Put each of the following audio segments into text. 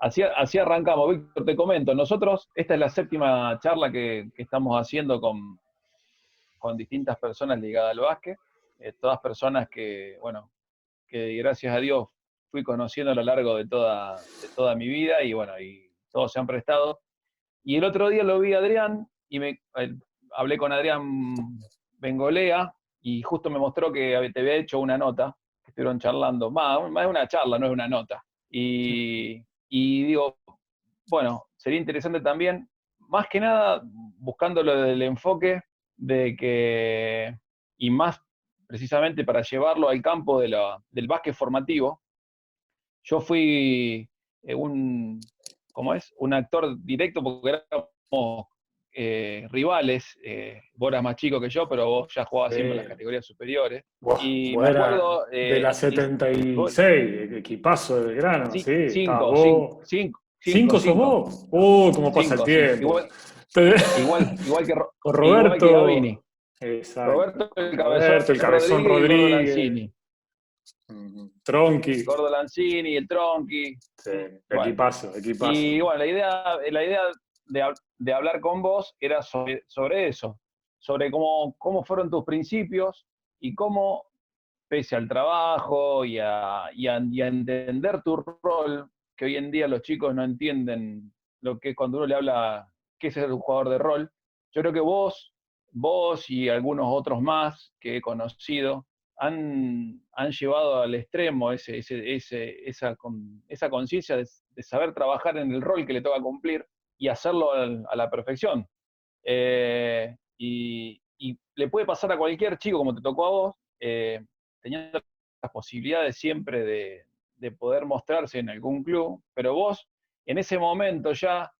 así arrancamos. Víctor, te comento, nosotros, esta es la séptima charla que estamos haciendo con distintas personas ligadas al básquet, todas personas que, bueno, que gracias a Dios fui conociendo a lo largo de toda mi vida y bueno, y todos se han prestado. Y el otro día lo vi a Adrián y hablé con Adrián Bengolea y justo me mostró que te había hecho una nota, que estuvieron charlando, más es una charla, no es una nota. Y digo, bueno, sería interesante también, más que nada, buscando lo del enfoque de que, y más precisamente para llevarlo al campo del básquet formativo, yo fui ¿cómo es? Un actor directo porque éramos rivales, vos eras más chico que yo, pero vos ya jugabas siempre en las categorías superiores. Buah, Y vos me era acuerdo, de la vos, 76, equipazo de grano, sí. Estabas cinco, cinco, vos. cinco, cinco, ¿Cinco sos cinco, vos? Cómo pasa el cinco, sí. tiempo. Con Igual que Gavini. Roberto. Exacto. Roberto Con el Cabezón Roberto, el Cabezón Rodríguez y el Gordo Rodríguez. Lanzini. Tronqui. Gordo Lanzini, el Tronqui. Sí, Bueno, equipazo, equipazo. y bueno, la idea de hablar con vos era sobre eso, sobre cómo fueron tus principios y cómo, pese al trabajo y a entender tu rol, que hoy en día los chicos no entienden lo que es cuando uno le habla, qué es ser un jugador de rol. Yo creo que vos y algunos otros más que he conocido han llevado al extremo esa conciencia de saber trabajar en el rol que le toca cumplir y hacerlo a la perfección. Y le puede pasar a cualquier chico, como te tocó a vos, teniendo las posibilidades siempre de poder mostrarse en algún club, pero vos en ese momento ya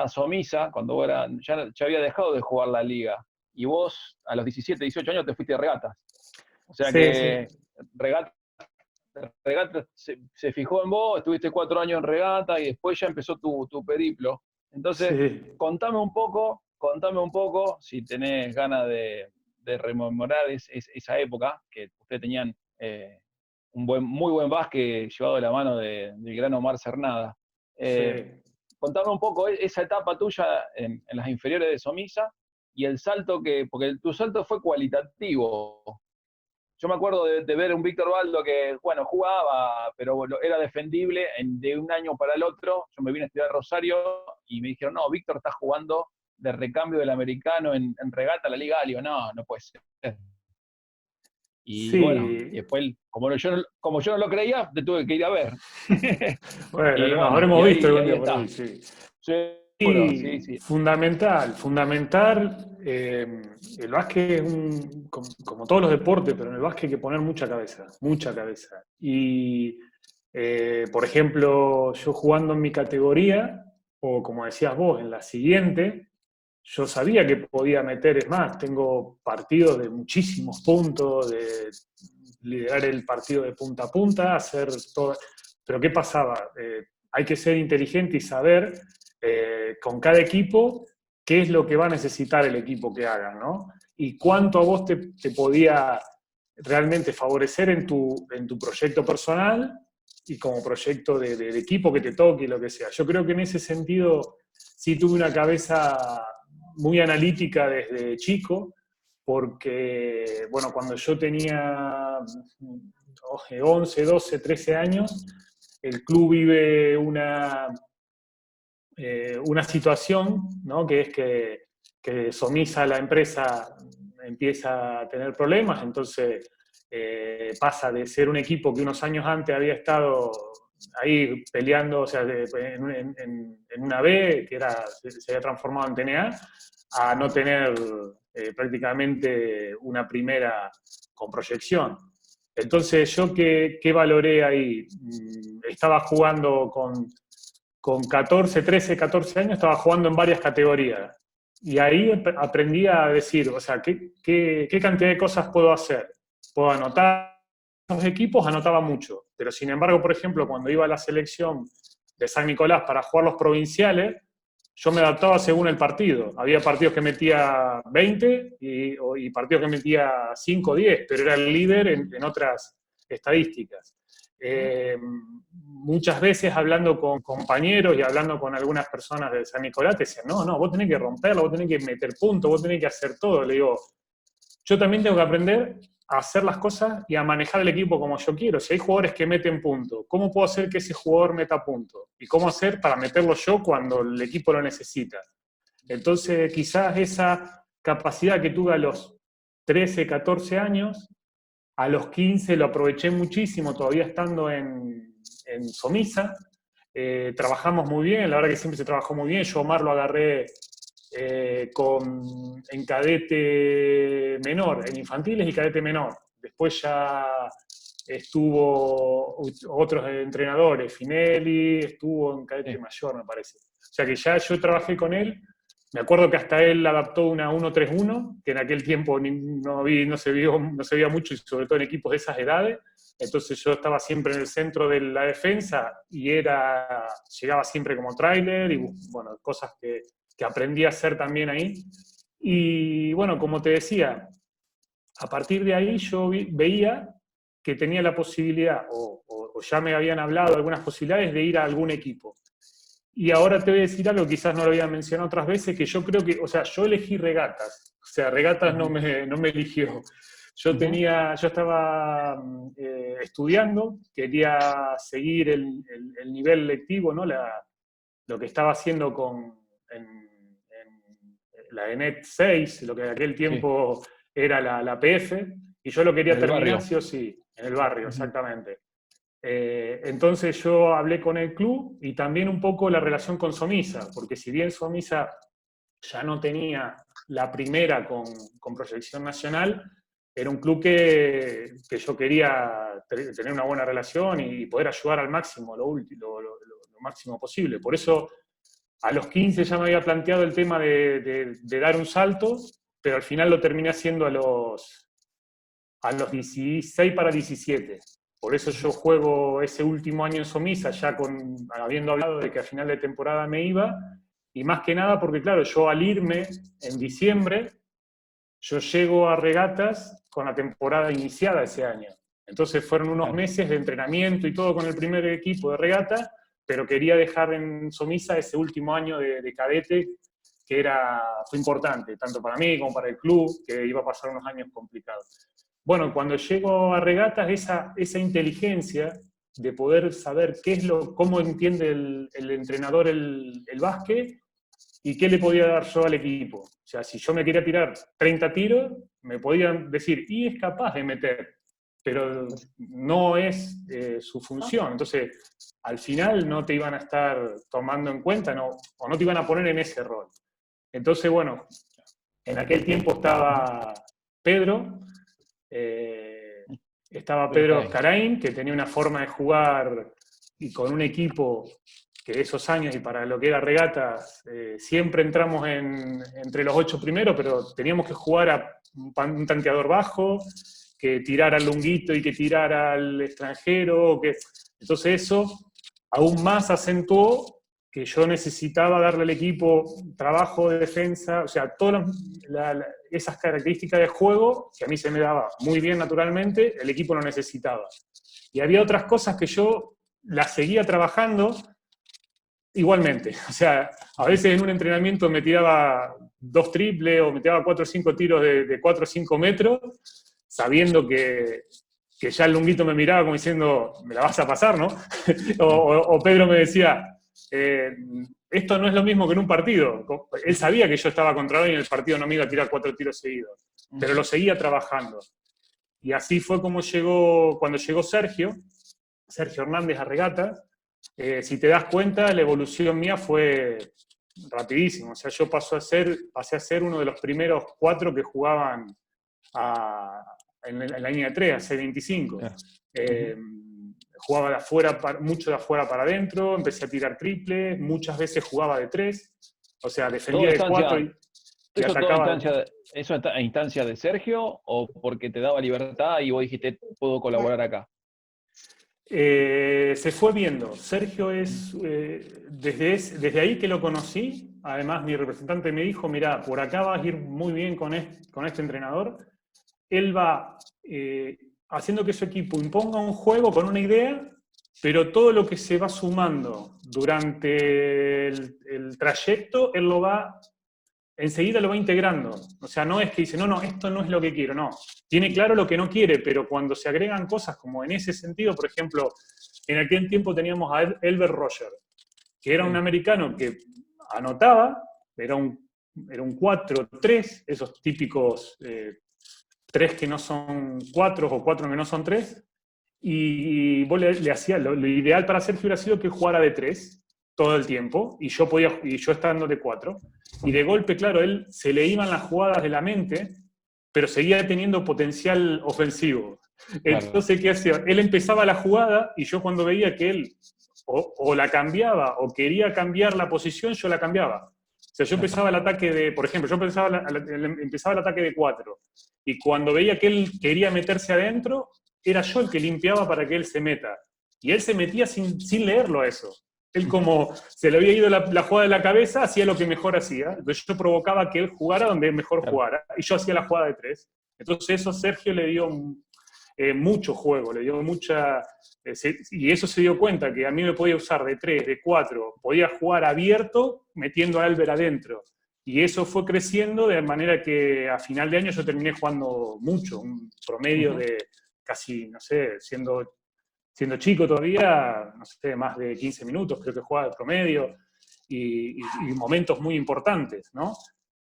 Somisa, cuando vos ya había dejado de jugar la liga, y vos a los 17, 18 años te fuiste de regatas. O sea Sí, sí. que regata se fijó en vos, estuviste 4 años en regata y después ya empezó tu periplo. Entonces, Sí. contame un poco, si tenés ganas de rememorar esa época, que ustedes tenían muy buen básquet llevado de la mano del gran Omar Cernada. Eh, Sí. Contame un poco esa etapa tuya en las inferiores de Somisa y el salto porque tu salto fue cualitativo. Yo me acuerdo de ver un Víctor Baldo que, bueno, jugaba, pero bueno, era defendible de un año para el otro. Yo me vine a estudiar a Rosario y me dijeron, no, Víctor está jugando de recambio del americano en regata la Liga A. Le digo, no, no puede ser. Y bueno, y Sí. después, como yo no lo creía, te tuve que ir a ver. Bueno, Y nos bueno, y habremos visto ahí, y algún ahí día por ahí, está. sí. Seguro, sí, Y sí. fundamental, fundamental. El básquet es como todos los deportes, pero en el básquet hay que poner mucha cabeza, mucha cabeza. Y, por ejemplo, yo jugando en mi categoría, o como decías vos, en la siguiente, yo sabía que podía meter, es más, tengo partidos de muchísimos puntos, de liderar el partido de punta a punta, hacer todo. Pero ¿qué pasaba? Hay que ser inteligente y saber con cada equipo qué es lo que va a necesitar el equipo que hagan, ¿no? Y cuánto a vos te podía realmente favorecer en tu proyecto personal y como proyecto de equipo que te toque y lo que sea. Yo creo que en ese sentido sí tuve una cabeza muy analítica desde chico, porque, bueno, cuando yo tenía 11, 12, 13 años, el club vive una situación, ¿no? Que es que Somisa, la empresa, empieza a tener problemas, entonces pasa de ser un equipo que unos años antes había estado ahí peleando, o sea, en una B, que se había transformado en TNA, a no tener prácticamente una primera con proyección. Entonces, ¿yo qué valoré ahí? Estaba jugando con 14, 13, 14 años, estaba jugando en varias categorías. Y ahí aprendí a decir, o sea, ¿qué cantidad de cosas puedo hacer? Puedo anotar, los equipos anotaba mucho, pero sin embargo, por ejemplo, cuando iba a la selección de San Nicolás para jugar los provinciales, yo me adaptaba según el partido. Había partidos que metía 20 y partidos que metía 5 o 10, pero era el líder en otras estadísticas. Muchas veces hablando con compañeros y hablando con algunas personas de San Nicolás, te decían, no, vos tenés que romperlo, vos tenés que meter puntos, vos tenés que hacer todo. Le digo, yo también tengo que aprender a hacer las cosas y a manejar el equipo como yo quiero. Si hay jugadores que meten puntos, ¿cómo puedo hacer que ese jugador meta puntos? ¿Y cómo hacer para meterlo yo cuando el equipo lo necesita? Entonces, quizás esa capacidad que tuve a los 13, 14 años, a los 15 lo aproveché muchísimo, todavía estando en Somisa. Trabajamos muy bien, la verdad que siempre se trabajó muy bien. Yo Omar lo agarré en cadete menor, en infantiles y cadete menor. Después ya estuvo otros entrenadores, Finelli, estuvo en cadete mayor, me parece. O sea que ya yo trabajé con él. Me acuerdo que hasta él adaptó una 1-3-1, que en aquel tiempo no se veía mucho, y sobre todo en equipos de esas edades. Entonces yo estaba siempre en el centro de la defensa y llegaba siempre como tráiler y bueno, cosas que aprendí a hacer también ahí. Y bueno, como te decía, a partir de ahí yo veía que tenía la posibilidad, o ya me habían hablado de algunas posibilidades de ir a algún equipo. Y ahora te voy a decir algo, quizás no lo había mencionado otras veces, que yo creo que, o sea, yo elegí regatas. O sea, regatas no me eligió. Yo estaba estudiando, quería seguir el nivel lectivo, ¿no? Lo que estaba haciendo en la ENET 6, lo que en aquel tiempo era la PF, y yo lo quería terminar sí o sí, en el barrio, exactamente. Entonces yo hablé con el club y también un poco la relación con Somisa, porque si bien Somisa ya no tenía la primera con proyección nacional, era un club que yo quería tener una buena relación y poder ayudar al máximo, lo máximo posible. Por eso a los 15 ya me había planteado el tema de dar un salto, pero al final lo terminé haciendo a los 16 para 17. Por eso yo juego ese último año en Somisa, ya habiendo hablado de que a final de temporada me iba, y más que nada porque, claro, yo al irme en diciembre, yo llego a Regatas con la temporada iniciada ese año. Entonces fueron unos meses de entrenamiento y todo con el primer equipo de Regata, pero quería dejar en Somisa ese último año de cadete, que fue importante, tanto para mí como para el club, que iba a pasar unos años complicados. Bueno, cuando llego a Regatas, esa inteligencia de poder saber cómo entiende el entrenador el básquet y qué le podía dar yo al equipo. O sea, si yo me quería tirar 30 tiros, me podían decir, y es capaz de meter, pero no es su función. Entonces, al final no te iban a estar tomando en cuenta, o no te iban a poner en ese rol. Entonces, bueno, en aquel tiempo estaba Pedro, Oscarain, que tenía una forma de jugar y con un equipo que esos años y para lo que era Regatas, siempre entramos entre los 8 primeros, pero teníamos que jugar a un tanteador bajo, que tirara al lunguito y que tirara al extranjero. Entonces eso aún más acentuó que yo necesitaba darle al equipo trabajo de defensa, o sea, todas esas características de juego, que a mí se me daba muy bien naturalmente, el equipo lo necesitaba. Y había otras cosas que yo las seguía trabajando igualmente. O sea, a veces en un entrenamiento me tiraba 2 triples o me tiraba 4 o 5 tiros de 4 o 5 metros, sabiendo que ya el lunguito me miraba como diciendo, me la vas a pasar, ¿no? o Pedro me decía, esto no es lo mismo que en un partido. Él sabía que yo estaba contra él y en el partido no me iba a tirar 4 tiros seguidos, pero lo seguía trabajando. Y así fue como cuando llegó Sergio Hernández a Regata. Si te das cuenta, la evolución mía fue rapidísima. O sea, yo pasé a ser uno de los primeros 4 que jugaban en la línea de 3, a C25. Jugaba mucho de afuera para adentro, empecé a tirar triples, muchas veces jugaba de 3, o sea, defendía de 4 y atacaba. ¿Eso a instancia de Sergio o porque te daba libertad y vos dijiste, puedo colaborar acá? Se fue viendo. Sergio es, desde ahí que lo conocí, además mi representante me dijo, mirá, por acá vas a ir muy bien con este entrenador. Él va haciendo que su equipo imponga un juego con una idea, pero todo lo que se va sumando durante el trayecto, él enseguida lo va integrando. O sea, no es que dice, no, esto no es lo que quiero, no. Tiene claro lo que no quiere, pero cuando se agregan cosas como en ese sentido, por ejemplo, en aquel tiempo teníamos a Elbert Roger, que era un americano que anotaba, era un 4-3, esos típicos 3 que no son 4 o 4 que no son 3, y vos le hacías, lo ideal para Sergio hubiera sido que jugara de 3 todo el tiempo, y yo estando de 4, y de golpe, claro, él se le iban las jugadas de la mente, pero seguía teniendo potencial ofensivo. Entonces, ¿qué hacía? Él empezaba la jugada, y yo cuando veía que él o la cambiaba, o quería cambiar la posición, yo la cambiaba. O sea, yo empezaba el ataque de, por ejemplo, yo empezaba el ataque de 4, y cuando veía que él quería meterse adentro, era yo el que limpiaba para que él se meta. Y él se metía sin leerlo a eso. Él, como se le había ido la jugada de la cabeza, hacía lo que mejor hacía. Entonces yo provocaba que él jugara donde mejor jugara, y yo hacía la jugada de 3. Entonces eso Sergio le dio mucho juego, le dio mucha... y eso se dio cuenta, que a mí me podía usar de 3, de 4, podía jugar abierto metiendo a Elber adentro. Y eso fue creciendo de manera que a final de año yo terminé jugando mucho, un promedio de casi, no sé, siendo chico todavía, no sé, más de 15 minutos creo que jugaba de promedio, y momentos muy importantes, ¿no?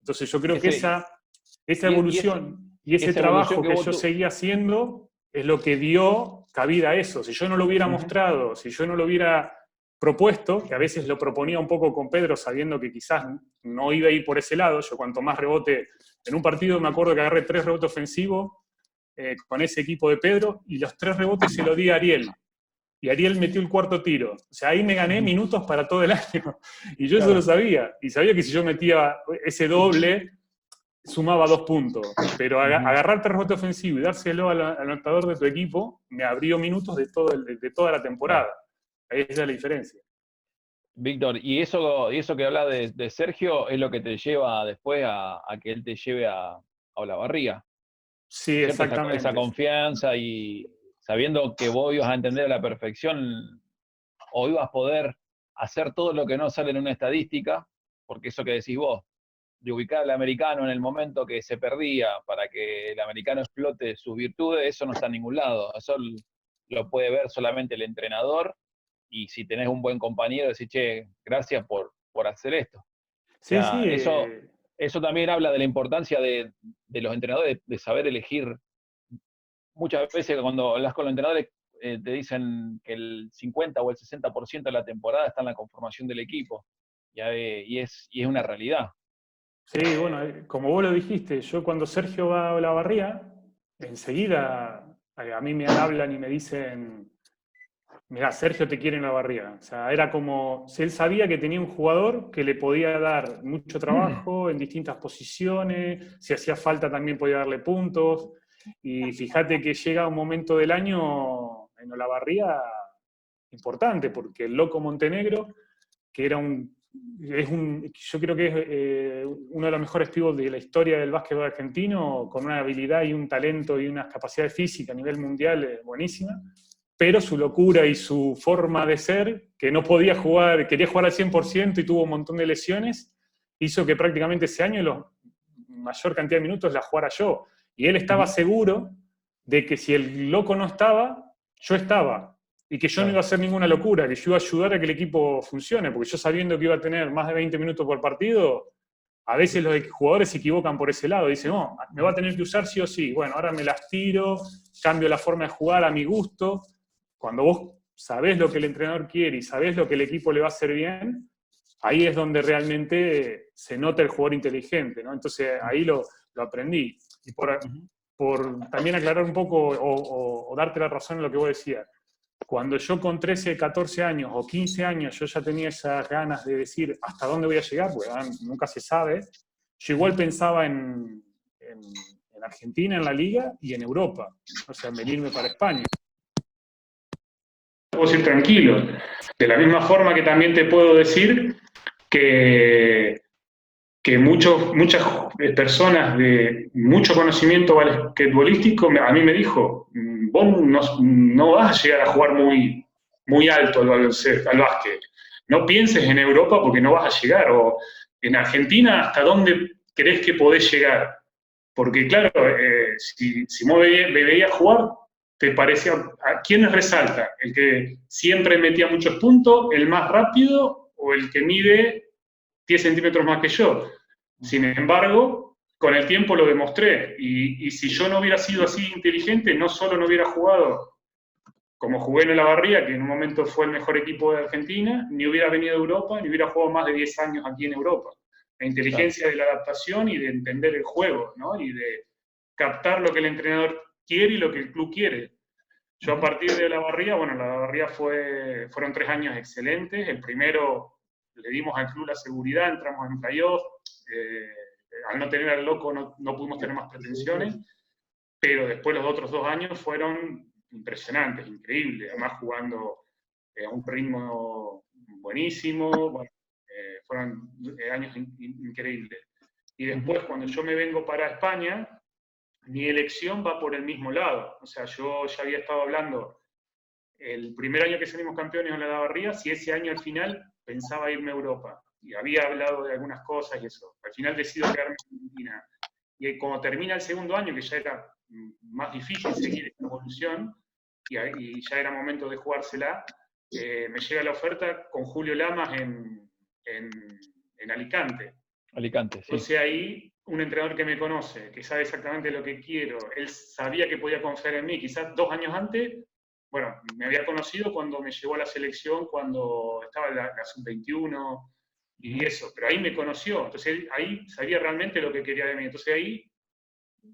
Entonces yo creo que esa evolución y ese trabajo que yo seguía haciendo es lo que dio cabida a eso. Si yo no lo hubiera mostrado, si yo no lo hubiera propuesto, que a veces lo proponía un poco con Pedro sabiendo que quizás no iba a ir por ese lado, yo cuanto más rebote, en un partido me acuerdo que agarré 3 rebotes ofensivos con ese equipo de Pedro, y los 3 rebotes se los di a Ariel. Y Ariel metió el 4º tiro. O sea, ahí me gané minutos para todo el año. Y yo eso lo sabía. Y sabía que si yo metía ese doble, sumaba 2 puntos. Pero agarrar 3 rebotes ofensivos y dárselo al anotador de tu equipo, me abrió minutos de toda la temporada. Ahí es la diferencia. Víctor, y eso que habla de Sergio es lo que te lleva después a que él te lleve a Olavarría. Sí, exactamente. Esa confianza, y sabiendo que vos ibas a entender a la perfección, o ibas a poder hacer todo lo que no sale en una estadística, porque eso que decís vos, de ubicar al americano en el momento que se perdía para que el americano explote sus virtudes, eso no está en ningún lado. Eso lo puede ver solamente el entrenador, y si tenés un buen compañero, decís, che, gracias por hacer esto. Sí, O sea, sí. eso también habla de la importancia de los entrenadores de saber elegir. Muchas veces cuando hablas con los entrenadores te dicen que el 50 o el 60% de la temporada está en la conformación del equipo, y es una realidad. Sí, bueno, como vos lo dijiste, yo cuando Sergio va a Olavarría, enseguida a mí me hablan y me dicen, mirá, Sergio te quiere en Olavarría. O sea, era como, si él sabía que tenía un jugador que le podía dar mucho trabajo en distintas posiciones, si hacía falta también podía darle puntos. Y fíjate que llega un momento del año en Olavarría importante, porque el Loco Montenegro, que era yo creo que es uno de los mejores pivots de la historia del básquetbol argentino, con una habilidad y un talento y unas capacidades físicas a nivel mundial buenísima, pero su locura y su forma de ser, que no podía jugar, quería jugar al 100% y tuvo un montón de lesiones, hizo que prácticamente ese año la mayor cantidad de minutos la jugara yo. Y él estaba seguro de que si el Loco no estaba, yo estaba. Y que yo no iba a hacer ninguna locura, que yo iba a ayudar a que el equipo funcione, porque yo sabiendo que iba a tener más de 20 minutos por partido, a veces los jugadores se equivocan por ese lado, dicen, no, me va a tener que usar sí o sí, bueno, ahora me las tiro, cambio la forma de jugar a mi gusto. Cuando vos sabés lo que el entrenador quiere y sabés lo que el equipo le va a hacer bien, ahí es donde realmente se nota el jugador inteligente, ¿no? Entonces ahí lo aprendí. Y por también aclarar un poco o darte la razón en lo que vos decías, cuando yo con 13, 14 años o 15 años yo ya tenía esas ganas de decir hasta dónde voy a llegar, porque nunca se sabe, yo igual pensaba en Argentina, en la Liga y en Europa, o sea, en venirme para España. Puedo decir tranquilo, de la misma forma que también te puedo decir que muchas personas de mucho conocimiento basquetbolístico a mí me dijo, vos no vas a llegar a jugar muy, muy alto al básquet. No pienses en Europa porque no vas a llegar. O en Argentina, ¿hasta dónde crees que podés llegar? Porque claro, si vos me veías jugar, te parecía, ¿a quiénes resalta? ¿El que siempre metía muchos puntos, el más rápido o el que mide 10 centímetros más que yo? Sin embargo, con el tiempo lo demostré. Y si yo no hubiera sido así inteligente, no solo no hubiera jugado como jugué en el Olavarría, que en un momento fue el mejor equipo de Argentina, ni hubiera venido a Europa, ni hubiera jugado más de 10 años aquí en Europa. La inteligencia de la adaptación y de entender el juego, ¿no? Y de captar lo que el entrenador quiere y lo que el club quiere. Yo a partir de la Olavarría, bueno, la Olavarría fueron 3 años excelentes. El primero le dimos al club la seguridad, entramos en playoff. Al no tener al loco no pudimos tener más pretensiones, pero después los otros 2 años fueron impresionantes, increíbles, además jugando a un ritmo buenísimo. Bueno, fueron años increíbles. Y después, cuando yo me vengo para España, mi elección va por el mismo lado. O sea, yo ya había estado hablando el primer año que salimos campeones en la Olavarría, si ese año al final pensaba irme a Europa. Y había hablado de algunas cosas y eso. Al final decido quedarme en Argentina. Y como termina el segundo año, que ya era más difícil seguir esta evolución, y ya era momento de jugársela, me llega la oferta con Julio Lamas en Alicante. Alicante, sí. Entonces ahí, un entrenador que me conoce, que sabe exactamente lo que quiero, él sabía que podía confiar en mí, quizás 2 años antes, bueno, me había conocido cuando me llevó a la selección, cuando estaba la sub-21 y eso, pero ahí me conoció, entonces ahí sabía realmente lo que quería de mí. Entonces ahí,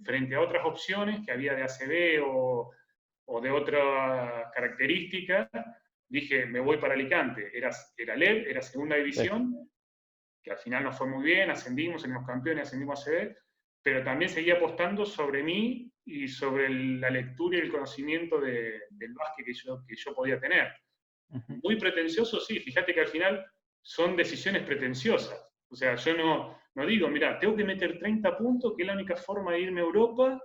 frente a otras opciones que había de ACB o de otras características, dije, me voy para Alicante. Era LEV, era segunda división, sí, que al final nos fue muy bien, ascendimos, salimos campeones, ascendimos a ACB, pero también seguía apostando sobre mí y sobre la lectura y el conocimiento del básquet que yo podía tener. Muy pretencioso, sí, fíjate que al final son decisiones pretenciosas. O sea, yo no digo, mira, tengo que meter 30 puntos, que es la única forma de irme a Europa,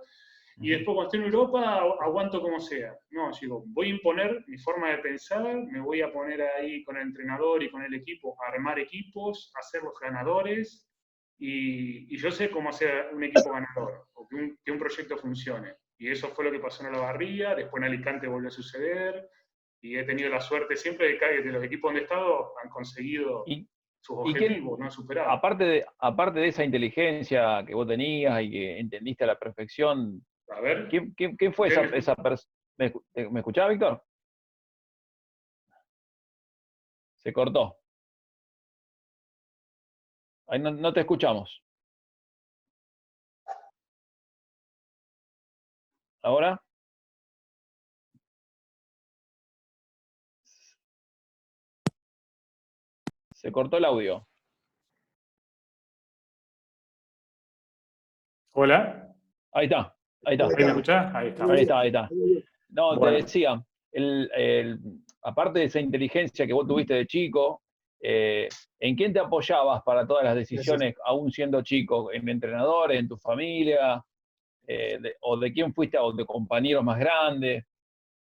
y después cuando esté en Europa aguanto como sea. No, digo, voy a imponer mi forma de pensar, me voy a poner ahí con el entrenador y con el equipo a armar equipos, a ser los ganadores, y yo sé cómo hacer un equipo ganador, o que un proyecto funcione. Y eso fue lo que pasó en la Olavarría, después en Alicante volvió a suceder, y he tenido la suerte siempre de que los equipos donde he estado han conseguido sus objetivos, no han superado. Aparte de esa inteligencia que vos tenías y que entendiste a la perfección, a ver, ¿quién fue esa persona? ¿Me escuchaba, Víctor? Se cortó. Ahí no te escuchamos. ¿Ahora? Se cortó el audio. Hola. Ahí está. ¿Ahí me escuchás? Ahí está. Ahí está. No, bueno. Te decía, aparte de esa inteligencia que vos tuviste de chico, ¿en quién te apoyabas para todas las decisiones, aún siendo chico? ¿En entrenadores, en tu familia? ¿O de quién fuiste, o de compañeros más grandes?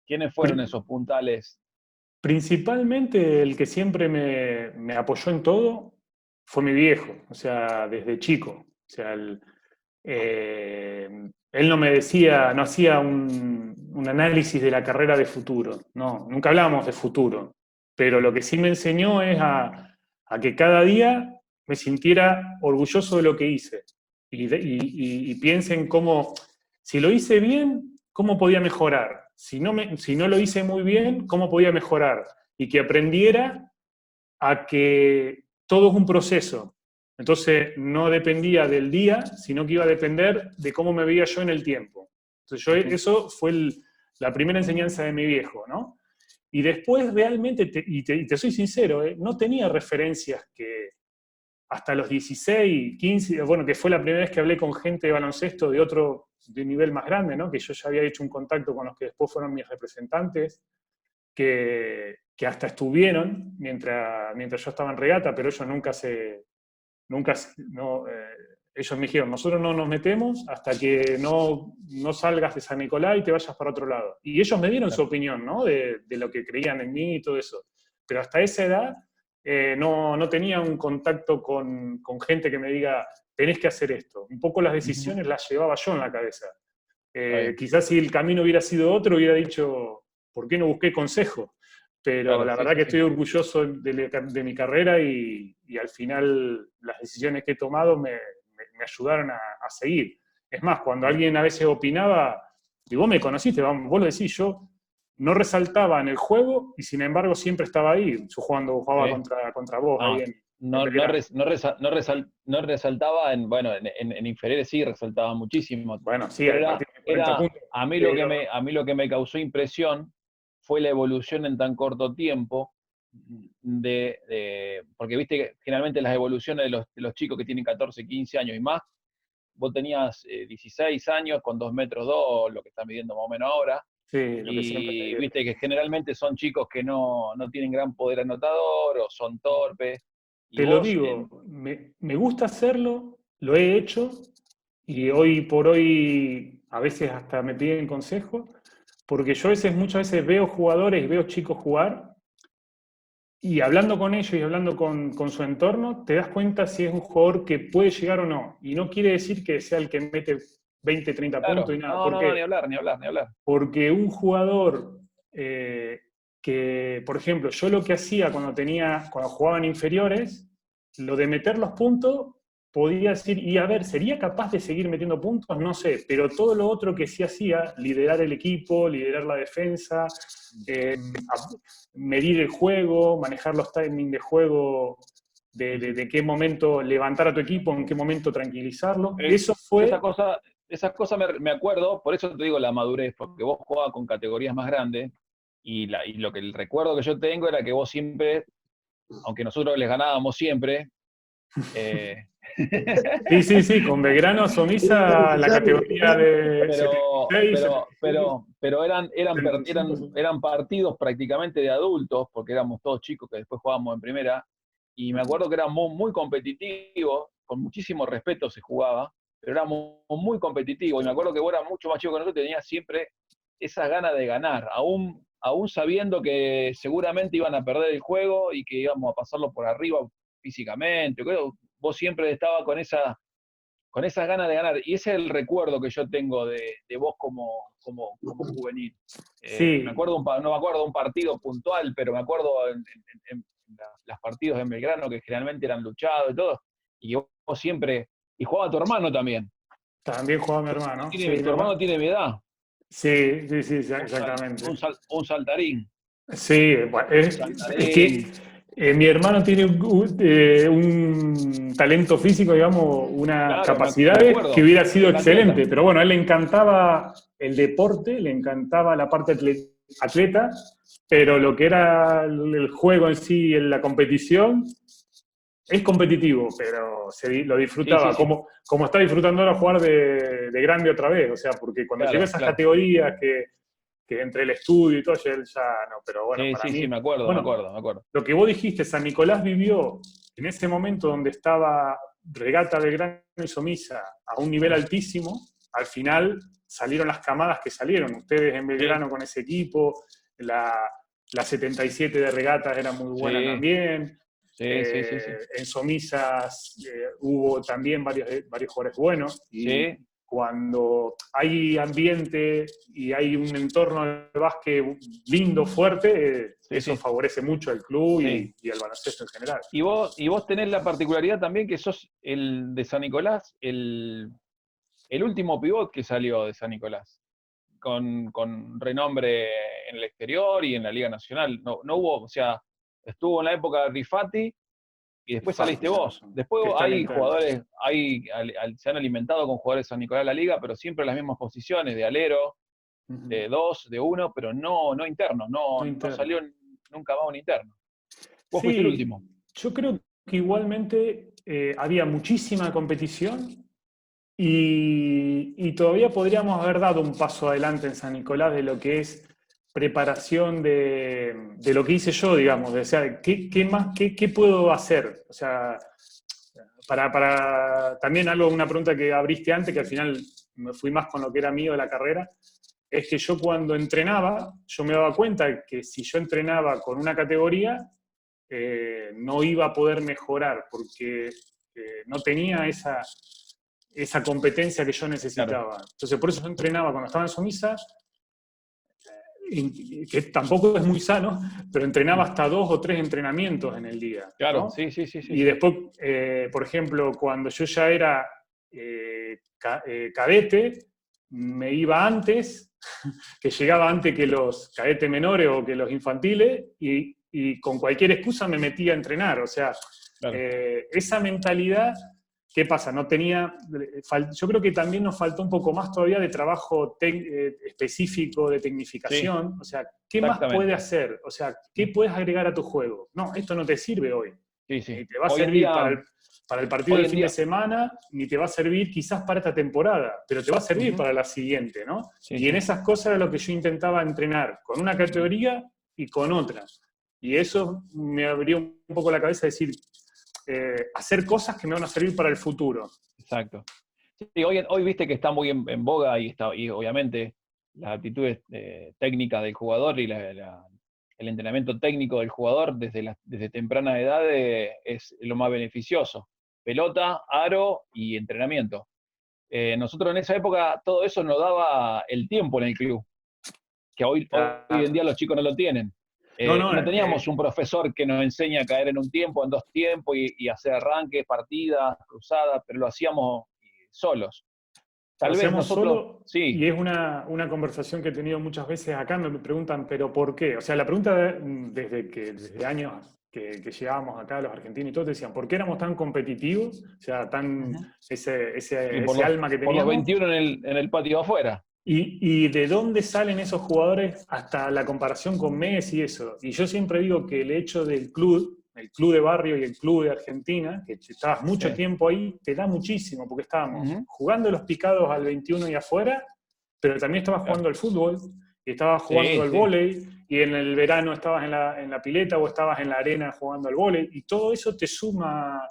¿Quiénes fueron esos puntales? Principalmente el que siempre me apoyó en todo fue mi viejo, o sea, desde chico. O sea, él no me decía, no hacía un análisis de la carrera de futuro, no, nunca hablábamos de futuro, pero lo que sí me enseñó es a que cada día me sintiera orgulloso de lo que hice y piense en cómo, si lo hice bien, cómo podía mejorar, si no lo hice muy bien, cómo podía mejorar, y que aprendiera a que todo es un proceso. Entonces no dependía del día, sino que iba a depender de cómo me veía yo en el tiempo. Entonces eso fue la primera enseñanza de mi viejo, ¿no? Y después realmente, te soy sincero, no tenía referencias que hasta los 16, 15, bueno, que fue la primera vez que hablé con gente de baloncesto de nivel más grande, ¿no? Que yo ya había hecho un contacto con los que después fueron mis representantes, que hasta estuvieron mientras yo estaba en regata, pero ellos ellos me dijeron, nosotros no nos metemos hasta que no salgas de San Nicolás y te vayas para otro lado. Y ellos me dieron su opinión, ¿no? De lo que creían en mí y todo eso. Pero hasta esa edad no tenía un contacto con gente que me diga, tenés que hacer esto. Un poco las decisiones las llevaba yo en la cabeza. Quizás si el camino hubiera sido otro, hubiera dicho, ¿por qué no busqué consejo? Pero claro, la verdad que estoy orgulloso de mi carrera y al final las decisiones que he tomado me ayudaron a seguir. Es más, cuando alguien a veces opinaba, y vos me conociste, vos lo decís, yo no resaltaba en el juego y sin embargo siempre estaba ahí, yo jugaba contra vos. No, Ahí en no resaltaba en inferiores, sí resaltaba muchísimo. Bueno, sí, a partir de 40 puntos. A mí lo que me causó impresión fue la evolución en tan corto tiempo porque viste que generalmente las evoluciones de los chicos que tienen 14, 15 años y más, vos tenías 16 años con 2 metros 2, lo que está midiendo más o menos ahora, sí, lo que y viste que generalmente son chicos que no tienen gran poder anotador o son torpes. Te lo digo, me gusta hacerlo, lo he hecho, y hoy por hoy a veces hasta me piden consejo, porque yo muchas veces veo jugadores y veo chicos jugar, y hablando con ellos y hablando con su entorno, te das cuenta si es un jugador que puede llegar o no. Y no quiere decir que sea el que mete 20, 30 puntos y nada. No, ni hablar. Porque un jugador que, por ejemplo, yo lo que hacía cuando jugaba en inferiores, lo de meter los puntos, podía decir, y a ver, ¿sería capaz de seguir metiendo puntos? No sé, pero todo lo otro que sí hacía, liderar el equipo, liderar la defensa, medir el juego, manejar los timings de juego, de qué momento levantar a tu equipo, en qué momento tranquilizarlo. Eso fue... Esas cosas me acuerdo, por eso te digo la madurez, porque vos jugabas con categorías más grandes, y el recuerdo que yo tengo era que vos siempre, aunque nosotros les ganábamos siempre, Sí, con Belgrano, Somisa, la categoría de 76, pero eran partidos prácticamente de adultos, porque éramos todos chicos que después jugábamos en primera, y me acuerdo que era muy competitivo, con muchísimo respeto se jugaba, pero era muy competitivo, y me acuerdo que vos eras mucho más chico que nosotros, tenías siempre esas ganas de ganar, aún sabiendo que seguramente iban a perder el juego y que íbamos a pasarlo por arriba físicamente. Vos siempre estabas con esas ganas de ganar, y ese es el recuerdo que yo tengo de vos como juvenil. Sí. No me acuerdo de un partido puntual, pero me acuerdo en los partidos en Belgrano que generalmente eran luchados y todo, y vos siempre, y jugaba tu hermano también. También jugaba mi hermano. Tu hermano tiene mi edad. Sí, exactamente. Un saltarín. Sí, bueno, es que mi hermano tiene un talento físico, digamos, una capacidad que hubiera sido excelente, pero bueno, a él le encantaba el deporte, le encantaba la parte atleta, pero lo que era el juego en sí, en la competición, es competitivo, pero lo disfrutaba, sí. Como está disfrutando ahora jugar de grande otra vez, o sea, porque cuando llega a esas categorías que entre el estudio y todo, ya no, pero bueno, para mí... Sí, me acuerdo. Lo que vos dijiste, San Nicolás vivió en ese momento donde estaba Regata, Belgrano y Somisa a un nivel altísimo, al final salieron las camadas que salieron, ustedes en Belgrano con ese equipo, la 77 de Regatas era muy buena también. En Somisas hubo también varios jugadores buenos, y cuando hay ambiente y hay un entorno de básquet lindo, fuerte, eso favorece mucho al club y al baloncesto en general. Y vos tenés la particularidad también que sos el de San Nicolás, el último pivot que salió de San Nicolás, con renombre en el exterior y en la Liga Nacional. No hubo, o sea, estuvo en la época de Rifati, y después saliste vos. Después hay jugadores, se han alimentado con jugadores de San Nicolás de la Liga, pero siempre en las mismas posiciones, de alero, de 2, de 1, pero no interno, no salió nunca más un interno. Vos fuiste el último. Yo creo que igualmente había muchísima competición y todavía podríamos haber dado un paso adelante en San Nicolás de lo que es preparación de lo que hice yo, digamos, o sea, ¿qué puedo hacer? O sea, también una pregunta que abriste antes, que al final me fui más con lo que era mío de la carrera, es que yo cuando entrenaba, yo me daba cuenta que si yo entrenaba con una categoría, no iba a poder mejorar, porque no tenía esa competencia que yo necesitaba. Claro. Entonces, por eso yo entrenaba cuando estaba en Sumisa, que tampoco es muy sano, pero entrenaba hasta 2 o 3 entrenamientos en el día. Claro, ¿no? sí. Y después, por ejemplo, cuando yo ya era cadete, me iba antes, que llegaba antes que los cadetes menores o que los infantiles, y con cualquier excusa me metía a entrenar. O sea, Claro. esa mentalidad, ¿qué pasa? No tenía, yo creo que también nos faltó un poco más todavía de trabajo específico, de tecnificación. Sí, O sea, ¿qué más puede hacer? O sea, ¿qué puedes agregar a tu juego? No, esto no te sirve hoy. Sí. Ni te va a Hoy en servir día, para el partido hoy del en fin de día, semana, ni te va a servir quizás para esta temporada, pero te va a servir para la siguiente, ¿no? Y en esas cosas era lo que yo intentaba entrenar, con una categoría y con otra. Y eso me abrió un poco la cabeza, decir, hacer cosas que me van a servir para el futuro. Exacto. Sí, hoy viste que está muy en boga y obviamente las actitudes técnicas del jugador y el entrenamiento técnico del jugador desde temprana edad es lo más beneficioso. Pelota, aro y entrenamiento. Nosotros en esa época todo eso nos daba el tiempo en el club, que hoy en día los chicos no lo tienen. No teníamos un profesor que nos enseñe a caer en un tiempo, en 2 tiempos y hacer arranques, partidas, cruzadas, pero lo hacíamos solos. Lo Tal vez hacemos nosotros, solo, sí. y es una conversación que he tenido muchas veces acá, me preguntan, ¿pero por qué? O sea, la pregunta desde años que llegábamos acá los argentinos y todos decían, ¿por qué éramos tan competitivos? O sea, Y ese alma que por los teníamos. 21 en el patio afuera. ¿Y de dónde salen esos jugadores hasta la comparación con Messi y eso? Y yo siempre digo que el hecho del club, el club de barrio y el club de Argentina, que estabas mucho tiempo ahí, te da muchísimo, porque estábamos jugando los picados al 21 y afuera, pero también estabas jugando al fútbol, y estabas jugando al vóley, y en el verano estabas en la pileta o estabas en la arena jugando al vóley, y todo eso te suma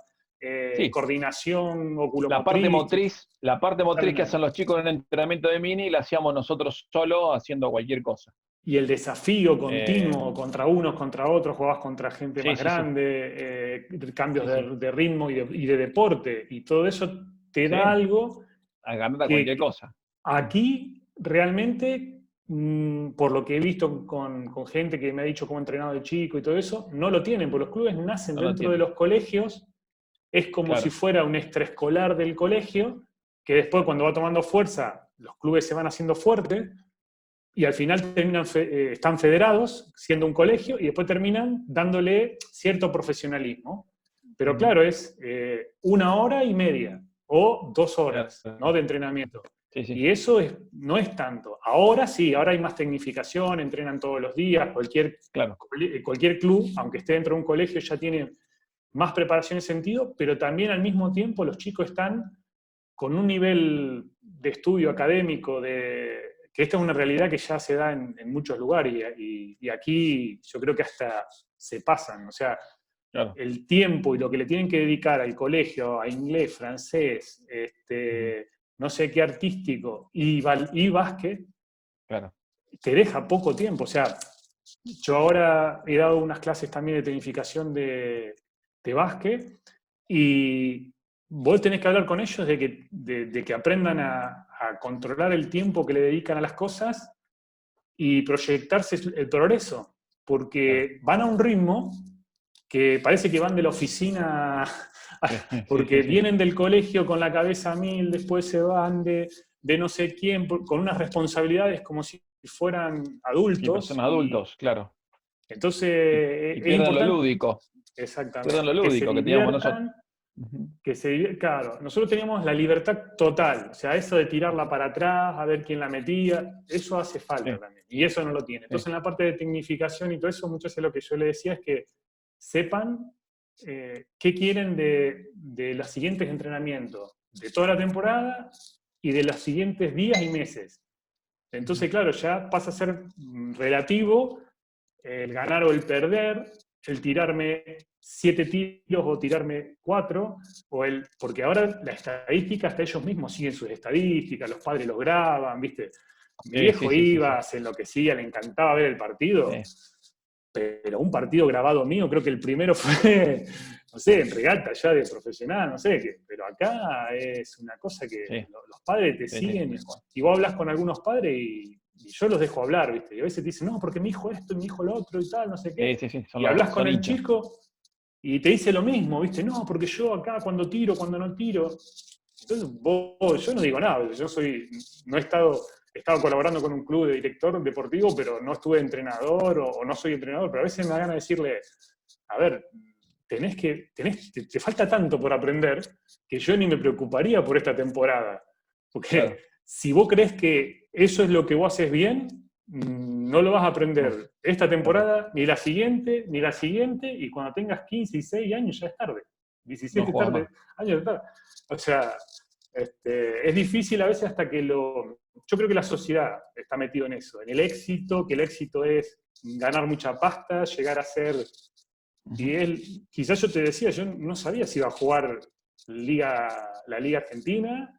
coordinación oculomotriz. La parte motriz que hacen los chicos en el entrenamiento de mini la hacíamos nosotros solo haciendo cualquier cosa. Y el desafío continuo contra unos, contra otros, jugabas contra gente más grande, cambios de ritmo y de deporte, y todo eso te da algo a ganar cualquier cosa. Aquí realmente, por lo que he visto con gente que me ha dicho cómo ha entrenado de chico y todo eso, no lo tienen, porque los clubes nacen dentro de los colegios, es como si fuera un extraescolar del colegio, que después cuando va tomando fuerza, los clubes se van haciendo fuertes, y al final están federados, siendo un colegio, y después terminan dándole cierto profesionalismo. Pero claro, es 1 hora y media o 2 horas, ¿no?, de entrenamiento. Y eso no es tanto. Ahora sí, ahora hay más tecnificación, entrenan todos los días, cualquier club, aunque esté dentro de un colegio, ya tiene más preparación en ese sentido, pero también al mismo tiempo los chicos están con un nivel de estudio académico, que esta es una realidad que ya se da en muchos lugares, y aquí yo creo que hasta se pasan. O sea, el tiempo y lo que le tienen que dedicar al colegio, a inglés, francés, no sé qué artístico, y básquet, te deja poco tiempo. O sea, yo ahora he dado unas clases también de tecnificación de básquet, y vos tenés que hablar con ellos de que aprendan a controlar el tiempo que le dedican a las cosas y proyectarse el progreso, porque van a un ritmo que parece que van de la oficina, porque vienen del colegio con la cabeza a 1000, después se van de no sé quién, con unas responsabilidades como si fueran adultos. Y personas adultos, claro. Entonces, y pierden lo lúdico. Exactamente. Pierden lo lúdico que teníamos nosotros. Claro, nosotros teníamos la libertad total, o sea, eso de tirarla para atrás, a ver quién la metía, eso hace falta también, y eso no lo tiene. Entonces, en la parte de tecnificación y todo eso, muchas veces lo que yo le decía es que sepan qué quieren de los siguientes entrenamientos, de toda la temporada y de los siguientes días y meses. Entonces, claro, ya pasa a ser relativo el ganar o el perder, el tirarme 7 tiros o tirarme 4, porque ahora la estadística, hasta ellos mismos siguen sus estadísticas, los padres los graban, ¿viste? Mi Sí, sí, viejo sí, sí, iba, sí. se enloquecía, le encantaba ver el partido, Sí, pero un partido grabado mío, creo que el primero fue, no sé, en regata ya de profesional, no sé, pero acá es una cosa que sí, los padres te sí, sí, siguen, tal cual. y vos hablas con algunos padres y yo los dejo hablar, ¿viste? Y a veces te dicen, no, porque mi hijo esto y mi hijo lo otro y tal, no sé qué. Sí, sí, sí, Y hablas con son el hinchas. chico y te dice lo mismo, ¿viste? No, porque yo acá cuando tiro, cuando no tiro. Entonces, yo no digo nada, no he estado colaborando con un club de director deportivo, pero no estuve entrenador o no soy entrenador, pero a veces me da ganas de decirle, a ver, te falta tanto por aprender que yo ni me preocuparía por esta temporada. Porque Claro. si vos crees que eso es lo que vos haces bien, no lo vas a No, aprender esta claro. temporada, ni la siguiente, y cuando tengas 15 y 6 años ya es tarde. No 17 juega más. años tarde. O sea, es difícil a veces hasta que Yo creo que la sociedad está metido en eso, en el éxito, que el éxito es ganar mucha pasta, llegar a ser... Ujú. Y quizás yo te decía, yo no sabía si iba a jugar la Liga Argentina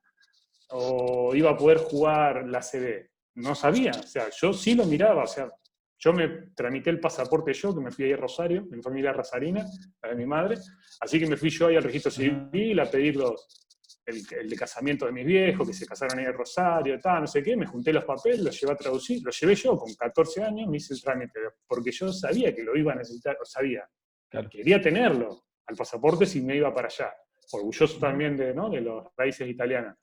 o iba a poder jugar la CB. No sabía, o sea, yo sí lo miraba, o sea, yo me tramité el pasaporte yo, que me fui ahí a Rosario, mi familia rosarina, la de mi madre, así que me fui yo ahí al registro Ajá. civil a pedir el de casamiento de mis viejos, que se casaron ahí en Rosario, tal, no sé qué, me junté los papeles, los llevé a traducir, los llevé yo con 14 años, me hice el trámite, porque yo sabía que lo iba a necesitar, o sabía, Claro. quería tenerlo al pasaporte si me iba para allá, orgulloso Ujú. también ¿no? de los raíces italianas.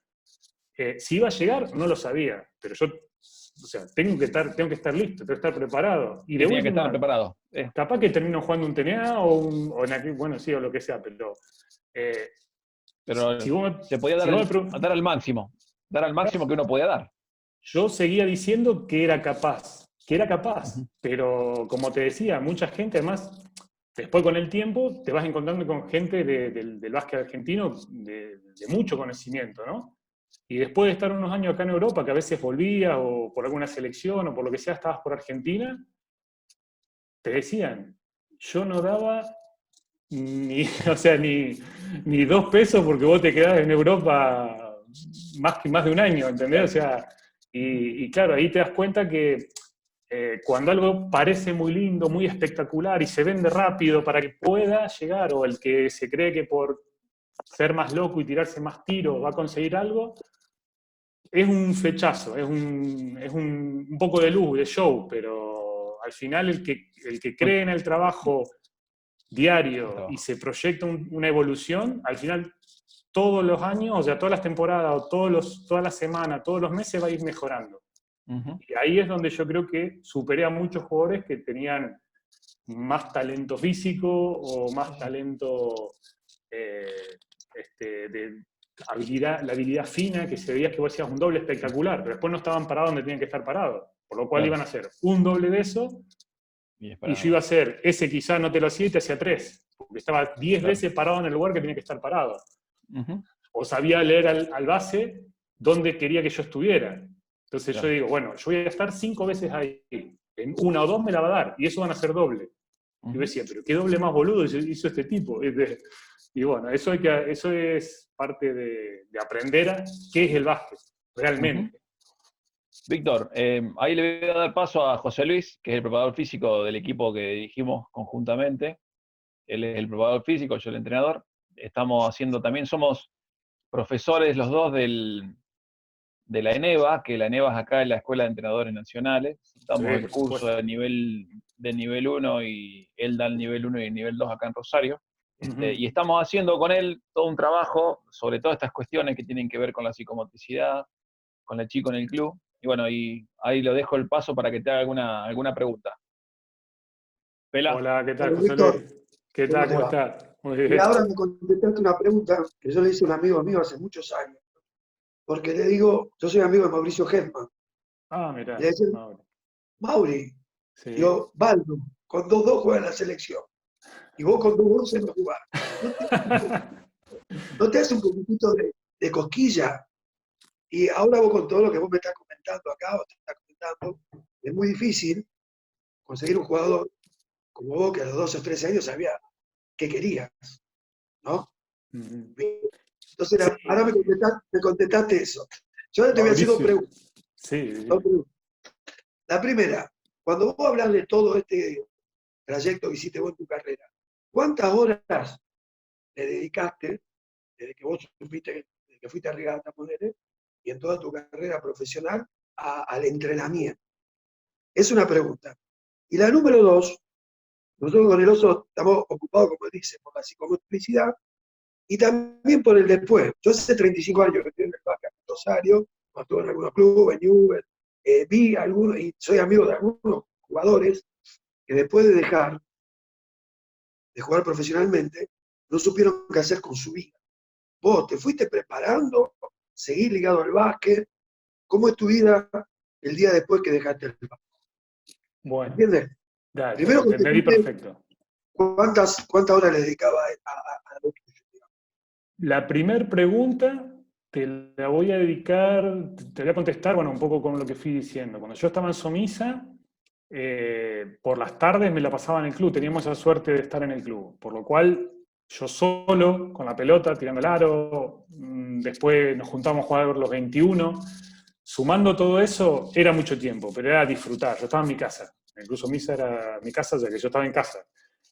Si iba a llegar, no lo sabía, pero yo, o sea, tengo que estar listo, tengo que estar preparado. Y de Sí, tenía que estar última, preparado. capaz que termino jugando un TNA bueno, sí, o lo que sea, pero eh, Pero si vos me, se podía si vos me dar al máximo. Dar al máximo que uno podía dar. yo seguía diciendo que era capaz, Ujú. pero como te decía, mucha gente, además, después con el tiempo te vas encontrando con gente del básquet argentino de mucho conocimiento, ¿no? Y después de estar unos años acá en Europa, que a veces volvías o por alguna selección o por lo que sea estabas por Argentina, te decían, yo no daba ni, o sea, ni 2 pesos porque vos te quedás en Europa más de un año, ¿entendés? O Claro. sea, Ujú. y claro, ahí te das cuenta que cuando algo parece muy lindo, muy espectacular y se vende rápido para que pueda llegar, o el que se cree que por ser más loco y tirarse más tiros va a conseguir algo, es un flechazo, un poco de luz, de show, pero al final el que Muy- cree en el trabajo el diario y trabajo. se proyecta una evolución, al final todos los años, o sea, todas las temporadas, o todas las semanas, todos los meses va a ir mejorando. Ujú. Y ahí es donde yo creo que superé a muchos jugadores que tenían más talento físico o más talento eh, de habilidad, la habilidad fina, que se veía que vos hacías un doble espectacular, pero después no estaban parados donde tenían que estar parados. Por lo cual Claro. iban a hacer un doble de eso Y es y para yo iba a nada. hacer ese quizá no te lo hacía y te hacía 3, porque estaba 10 Claro. veces parado en el lugar que tenía que estar parado. Ujú. O sabía leer al base dónde quería que yo estuviera. Entonces yo Claro. digo, bueno, yo voy a estar 5 veces ahí. En una o dos me la va a dar, y eso van a ser doble. Y yo Ujú. decía, pero qué doble más boludo hizo este tipo. Y bueno, eso es parte de aprender a qué es el básquet, Ujú. realmente. Víctor, ahí le voy a dar paso a José Luis, que es el preparador físico del equipo que dirigimos conjuntamente. Él es el preparador físico, yo el entrenador. Estamos haciendo también, somos profesores los dos de la ENEVA, que la ENEVA es acá en la Escuela de Entrenadores Nacionales. Sí, Damos el por curso supuesto. de nivel uno y él da el nivel 1 y el nivel 2 acá en Rosario. Ujú. Y estamos haciendo con él todo un trabajo sobre todas estas cuestiones que tienen que ver con la psicomotricidad, con el chico en el club. Y bueno, y ahí lo dejo el paso para que te haga alguna pregunta. Pela. Hola, ¿qué tal, Bueno, José Víctor, Luis? ¿Qué ¿cómo tal? te ¿Cómo va? estás? Muy Y bien. ahora me contestaste una pregunta que yo le hice a un amigo mío hace muchos años, porque le digo, yo soy amigo de Mauricio Gentman, Ah, y le mirá. dice, Ah, bueno. Mauri, Sí. yo, Baldo, con 2-2 juega en la selección, y vos con 2-11 no jugás. ¿No te, no te hace un poquitito de cosquilla? Y ahora vos con todo lo que vos me estás comentando acá, o te estás comentando, es muy difícil conseguir un jugador como vos, que a los 12 o 13 años sabía qué querías, ¿no? Entonces, Sí, ahora me contestaste eso. Yo ahora te voy a hacer Mauricio. Sí, dos preguntas. La primera, cuando vos hablas de todo este trayecto que hiciste vos en tu carrera, ¿cuántas horas le dedicaste desde que vos supiste, desde que fuiste a regata, ponele, y en toda tu carrera profesional, al entrenamiento? Es una pregunta. Y la número dos, nosotros con el oso estamos ocupados, como dice, por la psicomotricidad y también por el después. Yo hace 35 años que estoy en el Vaca, en Rosario, estuve en algunos clubes, en Uber, vi algunos, y soy amigo de algunos jugadores que después de dejar de jugar profesionalmente, no supieron qué hacer con su vida. Vos te fuiste preparando, seguís ligado al básquet. ¿Cómo es tu vida el día después que dejaste el básquet? bueno, ¿Entiendes? dale, Primero te entendí perfecto. ¿cuántas horas le dedicaba a lo tuyo? La primera pregunta te la voy a dedicar, te voy a contestar, bueno, un poco con lo que fui diciendo. Cuando yo estaba en Somisa, por las tardes me la pasaba en el club, teníamos esa suerte de estar en el club, por lo cual yo solo, con la pelota, tirando el aro, después nos juntamos a jugar los 21, sumando todo eso, era mucho tiempo, pero era disfrutar, yo estaba en mi casa, incluso Somisa era mi casa, ya que yo estaba en casa.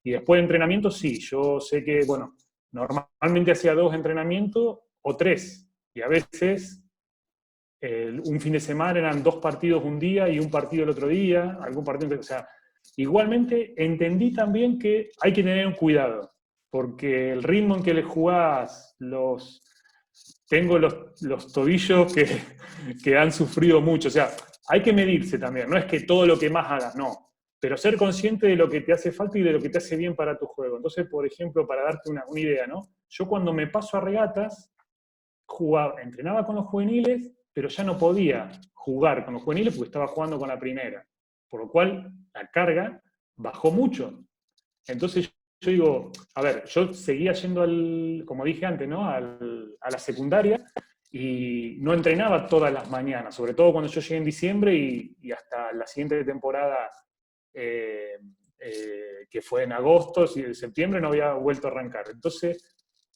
Y después de entrenamiento, sí, yo sé que, bueno, normalmente hacía 2 entrenamientos o 3, y a veces un fin de semana eran 2 partidos un día y un partido el otro día, algún partido, o sea, igualmente entendí también que hay que tener un cuidado, porque el ritmo en que le jugás, tengo los tobillos que han sufrido mucho, o sea, hay que medirse también, no es que todo lo que más hagas, no, pero ser consciente de lo que te hace falta y de lo que te hace bien para tu juego. Entonces, por ejemplo, para darte una idea, ¿no? Yo cuando me paso a regatas, entrenaba con los juveniles, pero ya no podía jugar con los juveniles porque estaba jugando con la primera. Por lo cual, la carga bajó mucho. Entonces, yo digo, a ver, yo seguía yendo como dije antes, ¿no? A la secundaria y no entrenaba todas las mañanas, sobre todo cuando yo llegué en diciembre y hasta la siguiente temporada, que fue en agosto, y septiembre, no había vuelto a arrancar. Entonces,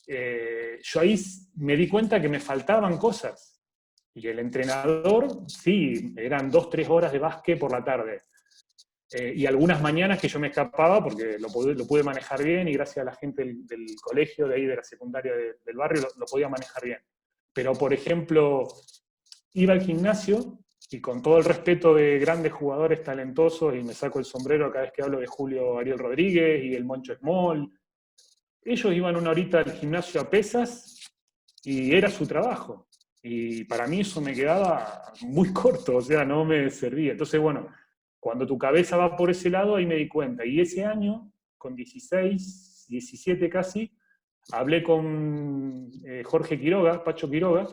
yo ahí me di cuenta que me faltaban cosas. Y el entrenador, sí, eran 2, 3 horas de básquet por la tarde. Y algunas mañanas que yo me escapaba porque lo pude manejar bien y gracias a la gente del colegio, de ahí de la secundaria del barrio, lo podía manejar bien. Pero, por ejemplo, iba al gimnasio y con todo el respeto de grandes jugadores talentosos, y me saco el sombrero cada vez que hablo de Julio Ariel Rodríguez y el Moncho Small, ellos iban 1 horita al gimnasio a pesas y era su trabajo. Y para mí eso me quedaba muy corto, o sea, no me servía. Entonces, bueno, cuando tu cabeza va por ese lado, ahí me di cuenta. Y ese año, con 16, 17 casi, hablé con Jorge Quiroga, Pacho Quiroga,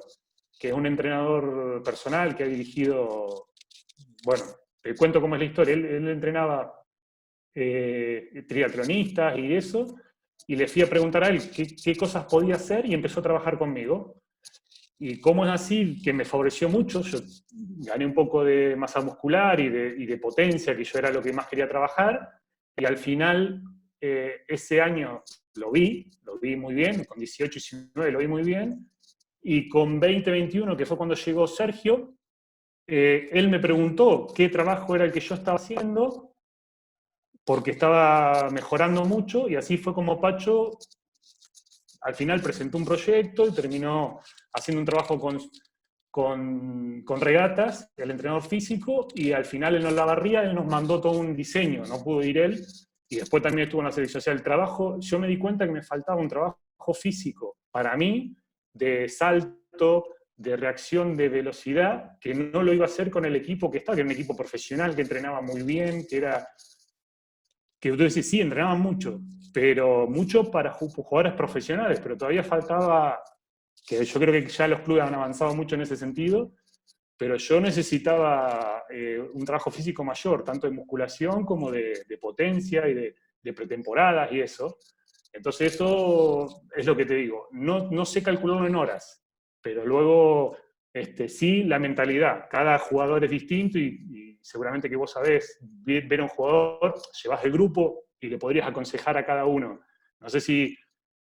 que es un entrenador personal que ha dirigido, bueno, te cuento cómo es la historia. Él entrenaba triatlonistas y eso, y le fui a preguntar a él qué cosas podía hacer y empezó a trabajar conmigo. Y cómo es así, que me favoreció mucho, yo gané un poco de masa muscular y de potencia, que yo era lo que más quería trabajar, y al final ese año lo vi muy bien, con 18, 19 lo vi muy bien, y con 20, 21, que fue cuando llegó Sergio, él me preguntó qué trabajo era el que yo estaba haciendo, porque estaba mejorando mucho, y así fue como Pacho al final presentó un proyecto y terminó haciendo un trabajo con regatas, el entrenador físico, y al final en Olavarría él nos mandó todo un diseño, no pudo ir él, y después también estuvo en la selección. O sea, el trabajo, yo me di cuenta que me faltaba un trabajo físico para mí, de salto, de reacción, de velocidad, que no lo iba a hacer con el equipo que estaba, que era un equipo profesional, que entrenaba muy bien, que tú decís, sí, entrenaban mucho, pero mucho para jugadores profesionales, pero todavía faltaba, que yo creo que ya los clubes han avanzado mucho en ese sentido, pero yo necesitaba un trabajo físico mayor, tanto de musculación como de potencia y de pretemporadas y eso. Entonces eso es lo que te digo, no sé calcularlo en horas, pero luego sí la mentalidad, cada jugador es distinto y seguramente que vos sabés, ver a un jugador, llevas el grupo y le podrías aconsejar a cada uno. No sé si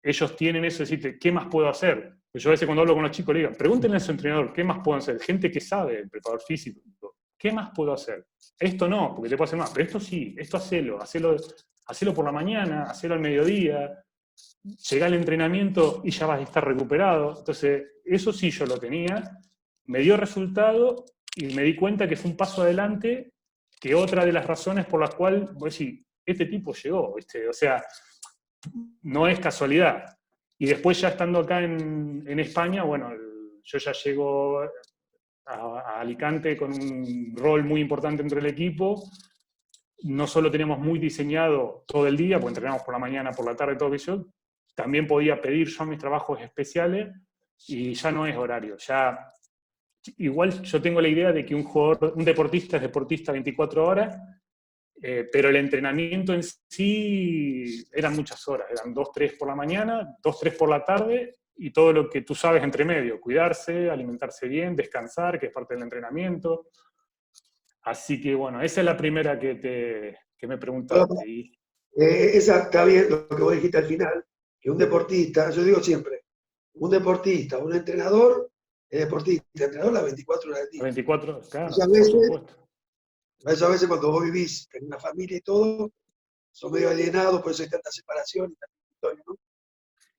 ellos tienen eso de decirte, ¿qué más puedo hacer? Pues yo a veces cuando hablo con los chicos le digo, pregúntenle a su entrenador, ¿qué más puedo hacer? Gente que sabe, el preparador físico, ¿qué más puedo hacer? Esto no, porque te puedo hacer más, pero esto sí, esto hacelo por la mañana, hacelo al mediodía, llega al entrenamiento y ya vas a estar recuperado. Entonces, eso sí yo lo tenía, me dio resultado y me di cuenta que fue un paso adelante, que otra de las razones por las cuales, voy a decir, este tipo llegó, ¿viste? O sea, no es casualidad. Y después ya estando acá en España, bueno, yo ya llego a Alicante con un rol muy importante entre el equipo. No solo teníamos muy diseñado todo el día, pues entrenamos por la mañana, por la tarde, todo eso, también podía pedir yo mis trabajos especiales y ya no es horario. Ya, igual yo tengo la idea de que un deportista es deportista 24 horas, pero el entrenamiento en sí eran muchas horas, eran 2, 3 por la mañana, 2, 3 por la tarde, y todo lo que tú sabes entre medio, cuidarse, alimentarse bien, descansar, que es parte del entrenamiento. Así que bueno, esa es la primera que me preguntaste. Y Esa está bien lo que vos dijiste al final, que un deportista, yo digo siempre, un deportista, un entrenador, es deportista, entrenador las 24 horas del día. 24, claro, Muchas por veces, supuesto. a veces cuando vos vivís en una familia y todo, son medio alienados, por eso hay tanta separación y tanta historia, ¿no?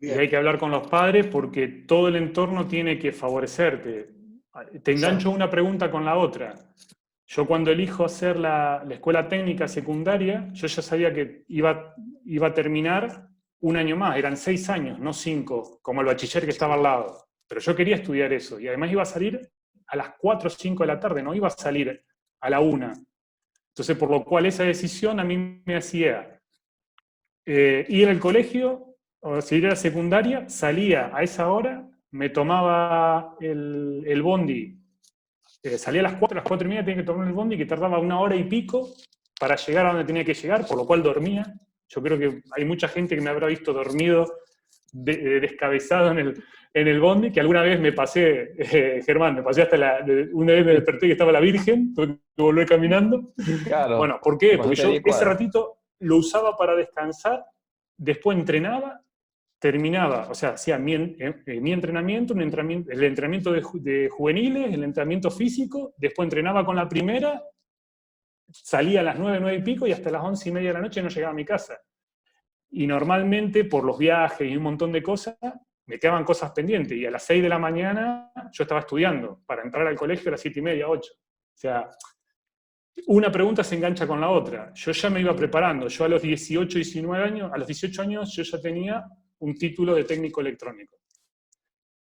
Y Bien. hay que hablar con los padres porque todo el entorno tiene que favorecerte. Te engancho una pregunta con la otra. Yo cuando elijo hacer la escuela técnica secundaria, yo ya sabía que iba a terminar un año más, eran 6 años, no 5, como el bachiller que estaba al lado. Pero yo quería estudiar eso y además iba a salir a las 4 o 5 de la tarde, no iba a salir a la 1. Entonces, por lo cual esa decisión a mí me hacía ir al colegio, o si ir a la secundaria, salía a esa hora, me tomaba el bondi, salía a las 4 y media tenía que tomar el bondi, que tardaba 1 hora y pico para llegar a donde tenía que llegar, por lo cual dormía. Yo creo que hay mucha gente que me habrá visto dormido, descabezado en el bondi, que alguna vez me pasé, Germán, me pasé una vez me desperté y estaba la Virgen, tuve que volver caminando. Claro. Bueno, ¿por qué? Porque Pasaste yo 10 cuadras. ese ratito lo usaba para descansar, después entrenaba, terminaba, o sea, hacía mi entrenamiento, el entrenamiento de juveniles, el entrenamiento físico, después entrenaba con la primera, salía a las 9, 9 y pico y hasta las 11 y media de la noche no llegaba a mi casa. Y normalmente, por los viajes y un montón de cosas, me quedaban cosas pendientes. Y a las 6 de la mañana yo estaba estudiando para entrar al colegio a las 7 y media, 8. O sea, una pregunta se engancha con la otra. Yo ya me iba preparando. Yo a los 18, 19 años, a los 18 años yo ya tenía un título de técnico electrónico.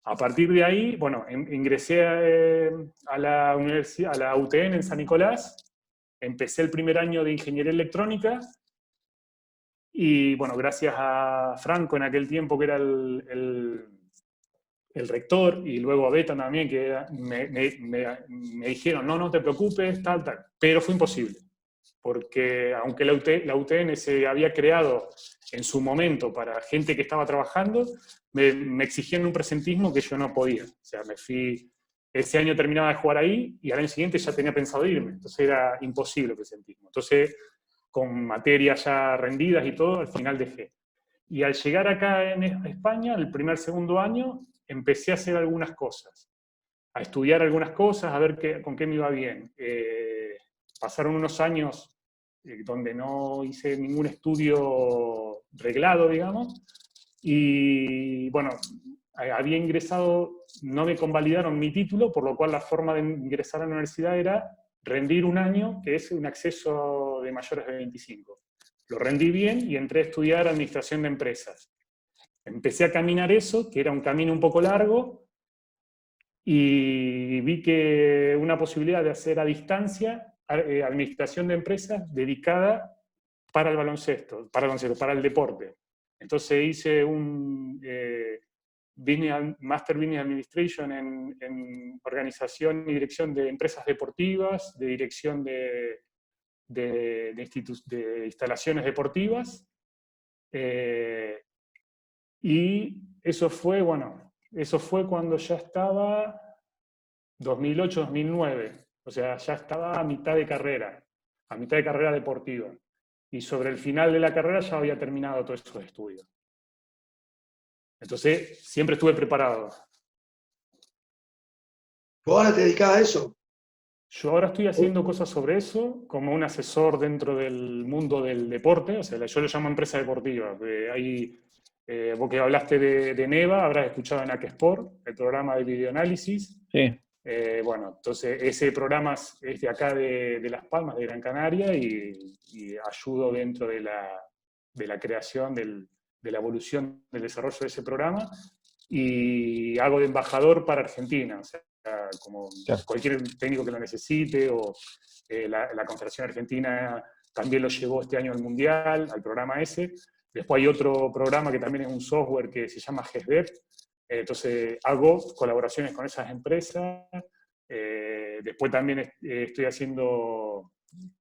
A partir de ahí, bueno, ingresé a la universidad, a la UTN en San Nicolás, empecé el primer año de ingeniería electrónica y, bueno, gracias a Franco en aquel tiempo, que era el rector, y luego a Beta también, que me dijeron, no te preocupes, tal. Pero fue imposible, porque aunque la UTN se había creado en su momento para gente que estaba trabajando, me exigían un presentismo que yo no podía. O sea, ese año terminaba de jugar ahí y al año siguiente ya tenía pensado irme. Entonces era imposible el presentismo. Entonces, con materias ya rendidas y todo, al final dejé. Y al llegar acá en España, el segundo año, empecé a hacer algunas cosas. A estudiar algunas cosas, a ver con qué me iba bien. Pasaron unos años donde no hice ningún estudio reglado, digamos, y bueno, había ingresado, no me convalidaron mi título, por lo cual la forma de ingresar a la universidad era rendir un año, que es un acceso de mayores de 25. Lo rendí bien y entré a estudiar administración de empresas. Empecé a caminar eso, que era un camino un poco largo, y vi que una posibilidad de hacer a distancia administración de empresas dedicada para el baloncesto, para el deporte. Entonces hice un Master Business Administration en organización y dirección de empresas deportivas, de dirección de instalaciones deportivas. Y eso fue cuando ya estaba 2008, 2009. O sea, ya estaba a mitad de carrera deportiva. y sobre el final de la carrera ya había terminado todos esos estudios. Entonces, siempre estuve preparado. ¿Vos ahora te dedicás a eso? Yo ahora estoy haciendo cosas sobre eso, como un asesor dentro del mundo del deporte, o sea, yo lo llamo empresa deportiva. Vos que hablaste de Neva, habrás escuchado en Aquesport, el programa de videoanálisis. Sí. Bueno, entonces ese programa es de acá de Las Palmas, de Gran Canaria, y ayudo dentro de la creación, de la evolución, del desarrollo de ese programa, y hago de embajador para Argentina, o sea, como Claro. cualquier técnico que lo necesite, o la Confederación Argentina también lo llevó este año al Mundial, al programa ese. Después hay otro programa que también es un software que se llama GESDEP. Entonces hago colaboraciones con esas empresas. Después también estoy haciendo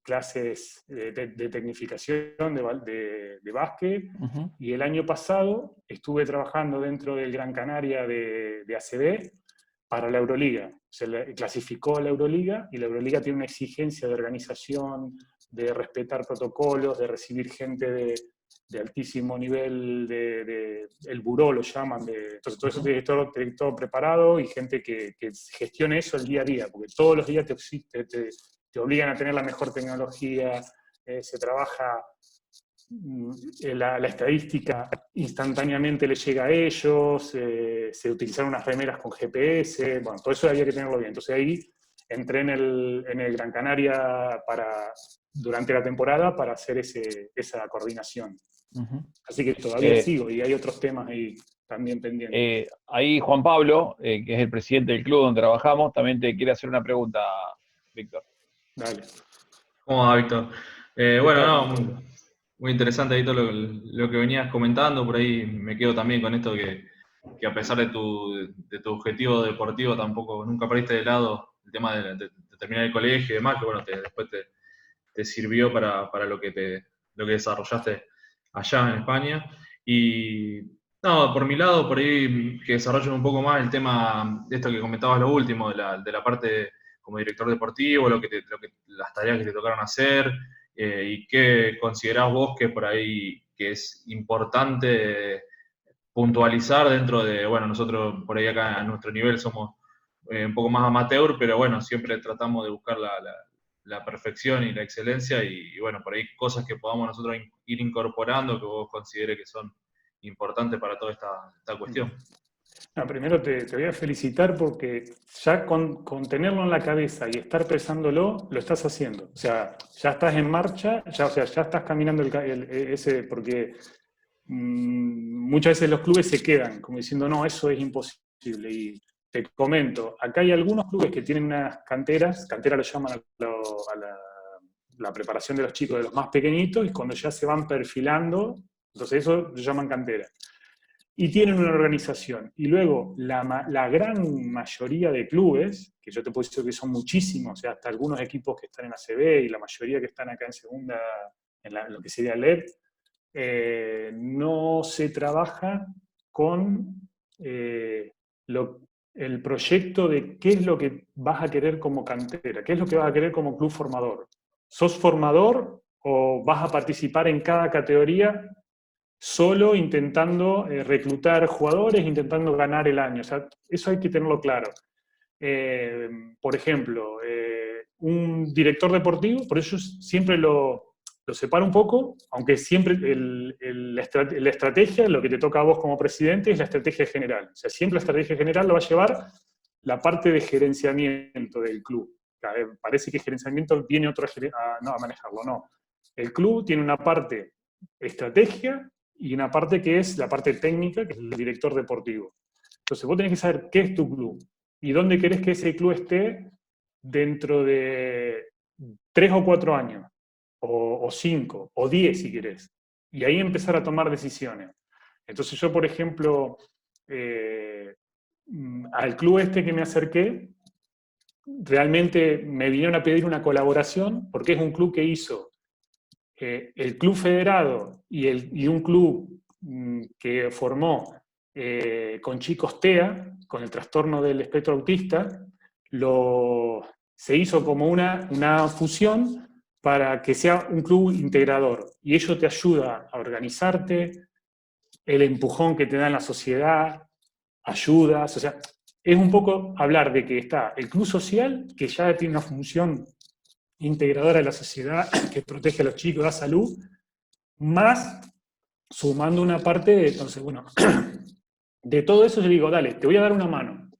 clases de tecnificación de básquet. Uh-huh. Y el año pasado estuve trabajando dentro del Gran Canaria de ACB para la Euroliga. Se clasificó a la Euroliga, y la Euroliga tiene una exigencia de organización, de respetar protocolos, de recibir gente de altísimo nivel, el buró lo llaman, entonces todo eso tiene todo preparado, y gente que gestione eso el día a día, porque todos los días te obligan a tener la mejor tecnología, se trabaja, la estadística instantáneamente le llega a ellos, se utilizaron unas remeras con GPS, bueno, todo eso había que tenerlo bien. Entonces ahí entré en el Gran Canaria durante la temporada para hacer esa coordinación. Uh-huh. Así que todavía sigo, y hay otros temas ahí también pendientes. Ahí Juan Pablo, que es el presidente del club donde trabajamos, también te quiere hacer una pregunta, Víctor. Dale. ¿Cómo va, Víctor? Bueno, no, muy interesante ahí todo lo que venías comentando. Por ahí me quedo también con esto que a pesar de tu objetivo deportivo, tampoco nunca perdiste de lado el tema de terminar el colegio y demás, que bueno, después te sirvió para lo que desarrollaste allá en España. Y no, por mi lado, por ahí que desarrollen un poco más el tema de esto que comentabas lo último, de la parte como director deportivo, las tareas que te tocaron hacer, y qué considerás vos que por ahí que es importante puntualizar dentro de, bueno, nosotros por ahí acá a nuestro nivel somos un poco más amateur, pero bueno, siempre tratamos de buscar la perfección y la excelencia, y bueno, por ahí cosas que podamos nosotros ir incorporando que vos consideres que son importantes para toda esta cuestión. Primero te voy a felicitar, porque ya con tenerlo en la cabeza y estar pensándolo, lo estás haciendo. O sea, ya estás en marcha, ya estás caminando ese, porque muchas veces los clubes se quedan como diciendo, no, eso es imposible. Y te comento, acá hay algunos clubes que tienen unas canteras lo llaman a la preparación de los chicos, de los más pequeñitos, y cuando ya se van perfilando, entonces eso lo llaman cantera. Y tienen una organización. Y luego la gran mayoría de clubes, que yo te puedo decir que son muchísimos, o sea, hasta algunos equipos que están en ACB y la mayoría que están acá en segunda, en lo que sería LED, no se trabaja con el proyecto de qué es lo que vas a querer como cantera, qué es lo que vas a querer como club formador. ¿Sos formador o vas a participar en cada categoría solo intentando reclutar jugadores, intentando ganar el año? O sea, eso hay que tenerlo claro. Por ejemplo, un director deportivo, por eso siempre lo separo un poco, aunque siempre la estrategia, lo que te toca a vos como presidente, es la estrategia general. O sea, siempre la estrategia general lo va a llevar la parte de gerenciamiento del club. Parece que gerenciamiento viene otro a manejarlo, no. El club tiene una parte estrategia y una parte que es la parte técnica, que es el director deportivo. Entonces vos tenés que saber qué es tu club y dónde querés que ese club esté dentro de 3 o 4 años, o 5, o 10 si querés. Y ahí empezar a tomar decisiones. Entonces yo, por ejemplo, al club este que me acerqué, realmente me vinieron a pedir una colaboración, porque es un club que hizo el club federado y un club que formó con chicos TEA, con el trastorno del espectro autista, se hizo como una fusión para que sea un club integrador. Y ello te ayuda a organizarte, el empujón que te da en la sociedad, ayudas, o sea, es un poco hablar de que está el club social, que ya tiene una función integradora de la sociedad, que protege a los chicos, da salud, más sumando una parte de, entonces, bueno, de todo eso yo digo, dale, te voy a dar una mano.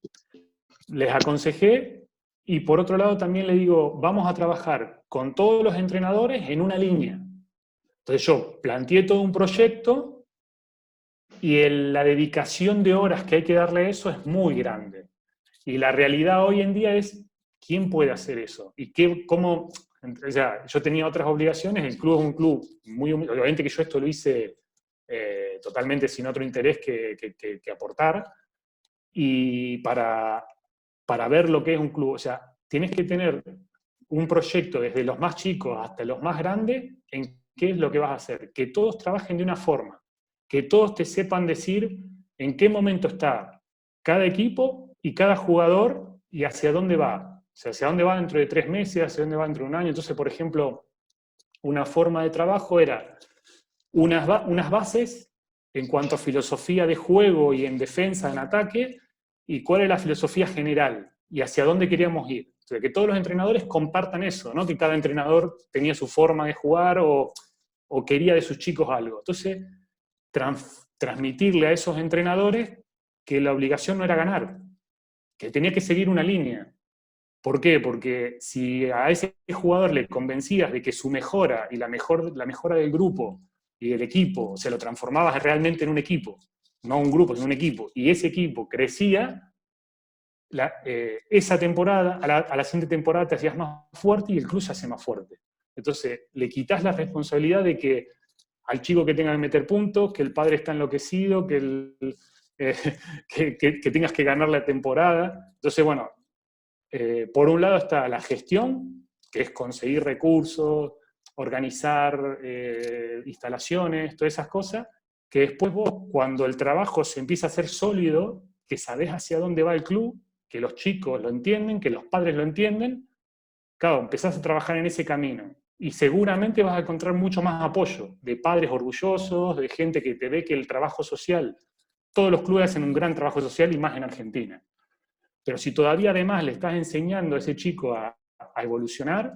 Les aconsejé y por otro lado también le digo, vamos a trabajar con todos los entrenadores en una línea. Entonces yo planteé todo un proyecto y la dedicación de horas que hay que darle a eso es muy grande. Y la realidad hoy en día es, ¿quién puede hacer eso? Y cómo, o sea, yo tenía otras obligaciones, el club es un club muy humilde, obviamente que yo esto lo hice totalmente sin otro interés que aportar, y para ver lo que es un club, o sea, tienes que tener un proyecto desde los más chicos hasta los más grandes en qué es lo que vas a hacer, que todos trabajen de una forma, que todos te sepan decir en qué momento está cada equipo y cada jugador y hacia dónde va. O sea, hacia dónde va dentro de 3 meses, hacia dónde va dentro de un año. Entonces, por ejemplo, una forma de trabajo era unas bases en cuanto a filosofía de juego y en defensa, en ataque, y cuál es la filosofía general y hacia dónde queríamos ir. O sea, que todos los entrenadores compartan eso, ¿no? Que cada entrenador tenía su forma de jugar o quería de sus chicos algo. Entonces, transmitirle a esos entrenadores que la obligación no era ganar, que tenía que seguir una línea. ¿Por qué? Porque si a ese jugador le convencías de que su mejora y la mejora del grupo y del equipo, se lo transformabas realmente en un equipo, no un grupo, sino un equipo, y ese equipo crecía, esa temporada, a la siguiente temporada te hacías más fuerte y el club se hace más fuerte. Entonces, le quitas la responsabilidad de que al chico que tenga que meter puntos, que el padre está enloquecido, que tengas que ganar la temporada. Entonces, bueno, por un lado está la gestión, que es conseguir recursos, organizar instalaciones, todas esas cosas, que después vos, cuando el trabajo se empieza a hacer sólido, que sabés hacia dónde va el club, que los chicos lo entienden, que los padres lo entienden, claro, empezás a trabajar en ese camino. Y seguramente vas a encontrar mucho más apoyo de padres orgullosos, de gente que te ve que el trabajo social, todos los clubes hacen un gran trabajo social y más en Argentina. Pero si todavía además le estás enseñando a ese chico a evolucionar,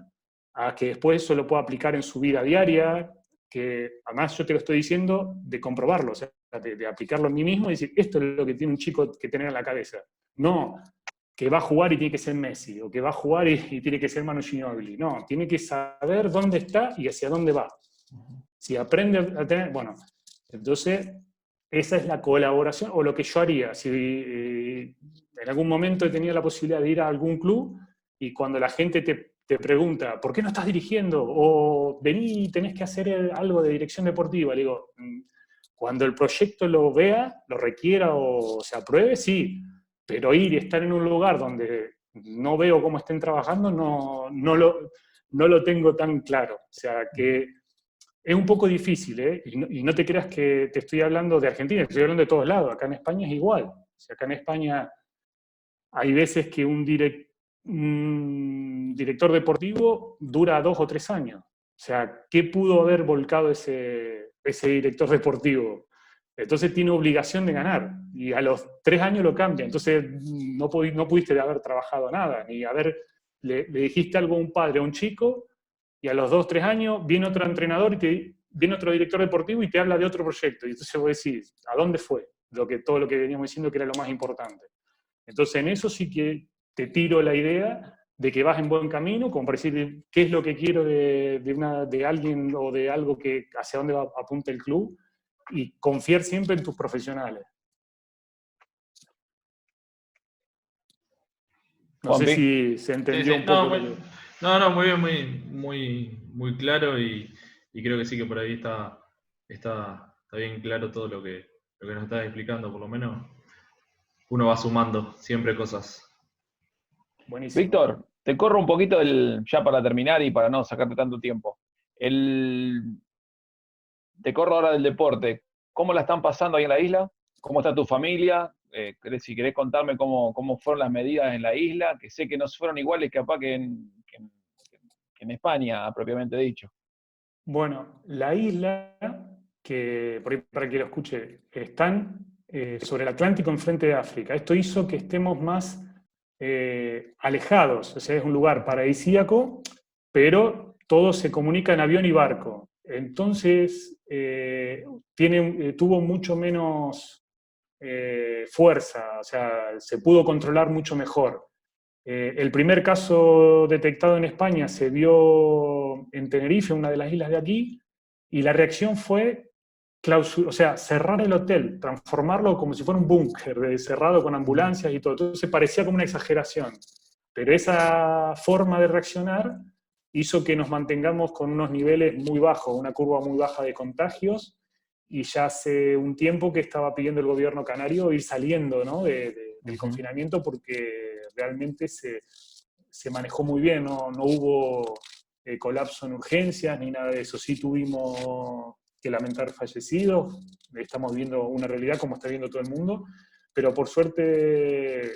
a que después eso lo pueda aplicar en su vida diaria, que además yo te lo estoy diciendo de comprobarlo, o sea, de aplicarlo en mí mismo y decir, esto es lo que tiene un chico que tener en la cabeza. No que va a jugar y tiene que ser Messi, o que va a jugar y tiene que ser Manu Ginóbili. No, tiene que saber dónde está y hacia dónde va. Si aprende a tener... Bueno, entonces esa es la colaboración, o lo que yo haría. Si en algún momento he tenido la posibilidad de ir a algún club y cuando la gente te pregunta, ¿por qué no estás dirigiendo? O vení, tenés que hacer algo de dirección deportiva. Le digo, cuando el proyecto lo vea, lo requiera o se apruebe, sí. Pero ir y estar en un lugar donde no veo cómo estén trabajando, no lo tengo tan claro. O sea, que es un poco difícil, ¿eh? Y no te creas que te estoy hablando de Argentina, te estoy hablando de todos lados. Acá en España es igual. O sea, acá en España hay veces que un director deportivo dura 2 o 3 años. O sea, ¿qué pudo haber volcado ese director deportivo? Entonces tiene obligación de ganar, y a los 3 años lo cambia, entonces no pudiste haber trabajado nada, ni le dijiste algo a un padre, a un chico, y a los 2 o 3 años viene otro entrenador, viene otro director deportivo y te habla de otro proyecto, y entonces vos decís, ¿a dónde fue? Todo lo que veníamos diciendo que era lo más importante. Entonces en eso sí que te tiro la idea de que vas en buen camino, como para decir qué es lo que quiero de alguien o de algo que hacia dónde apunta el club, y confiar siempre en tus profesionales. No sé si se entendió un poco. No, muy bien, muy claro, y creo que sí que por ahí está bien claro todo lo que nos estás explicando. Por lo menos uno va sumando siempre cosas. Buenísimo. Víctor, te corro un poquito ya para terminar y para no sacarte tanto tiempo. Te corro ahora del deporte. ¿Cómo la están pasando ahí en la isla? ¿Cómo está tu familia? Si querés contarme cómo fueron las medidas en la isla, que sé que no fueron iguales capaz que en en España, propiamente dicho. Bueno, la isla, que por ahí para que lo escuche, están sobre el Atlántico enfrente de África. Esto hizo que estemos más alejados, o sea, es un lugar paradisíaco, pero todo se comunica en avión y barco. Entonces, tuvo mucho menos fuerza, o sea, se pudo controlar mucho mejor. El primer caso detectado en España se vio en Tenerife, una de las islas de aquí, y la reacción fue o sea, cerrar el hotel, transformarlo como si fuera un búnker, cerrado con ambulancias y todo. Entonces parecía como una exageración. Pero esa forma de reaccionar hizo que nos mantengamos con unos niveles muy bajos, una curva muy baja de contagios, y ya hace un tiempo que estaba pidiendo el gobierno canario ir saliendo, ¿no? del confinamiento, porque realmente se manejó muy bien, no hubo colapso en urgencias ni nada de eso. Sí tuvimos que lamentar fallecidos, estamos viendo una realidad como está viendo todo el mundo, pero por suerte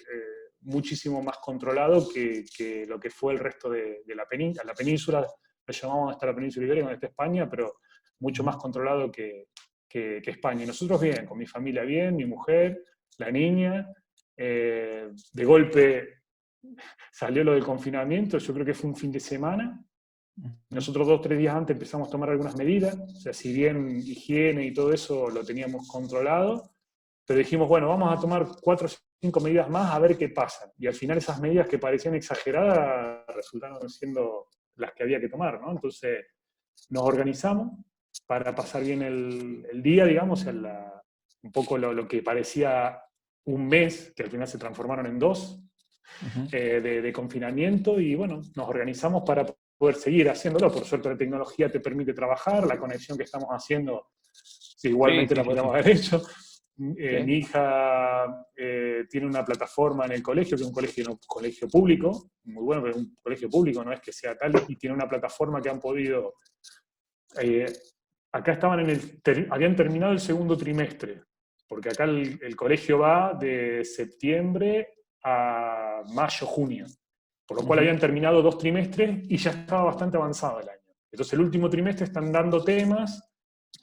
muchísimo más controlado que lo que fue el resto de la península. La península, la llamamos hasta la península ibérica, donde está España, pero mucho más controlado que España. Y nosotros bien, con mi familia bien, mi mujer, la niña. De golpe salió lo del confinamiento, yo creo que fue un fin de semana. Nosotros 2 o 3 días antes empezamos a tomar algunas medidas, o sea, si bien higiene y todo eso lo teníamos controlado, pero dijimos, bueno, vamos a tomar 4 o 5 medidas más a ver qué pasa. Y al final esas medidas que parecían exageradas resultaron siendo las que había que tomar, ¿no? Entonces nos organizamos para pasar bien el día, digamos, un poco lo que parecía un mes, que al final se transformaron en 2, de confinamiento, y bueno, nos organizamos para poder seguir haciéndolo. Por suerte la tecnología te permite trabajar, la conexión que estamos haciendo, sí, igualmente la podríamos haber hecho. Mi hija tiene una plataforma en el colegio, que es un colegio público, muy bueno, pero es un colegio público, no es que sea tal, y tiene una plataforma que han podido... acá habían terminado el segundo trimestre, porque acá el colegio va de septiembre a mayo, junio, por lo cual habían terminado 2 trimestres y ya estaba bastante avanzado el año. Entonces el último trimestre están dando temas,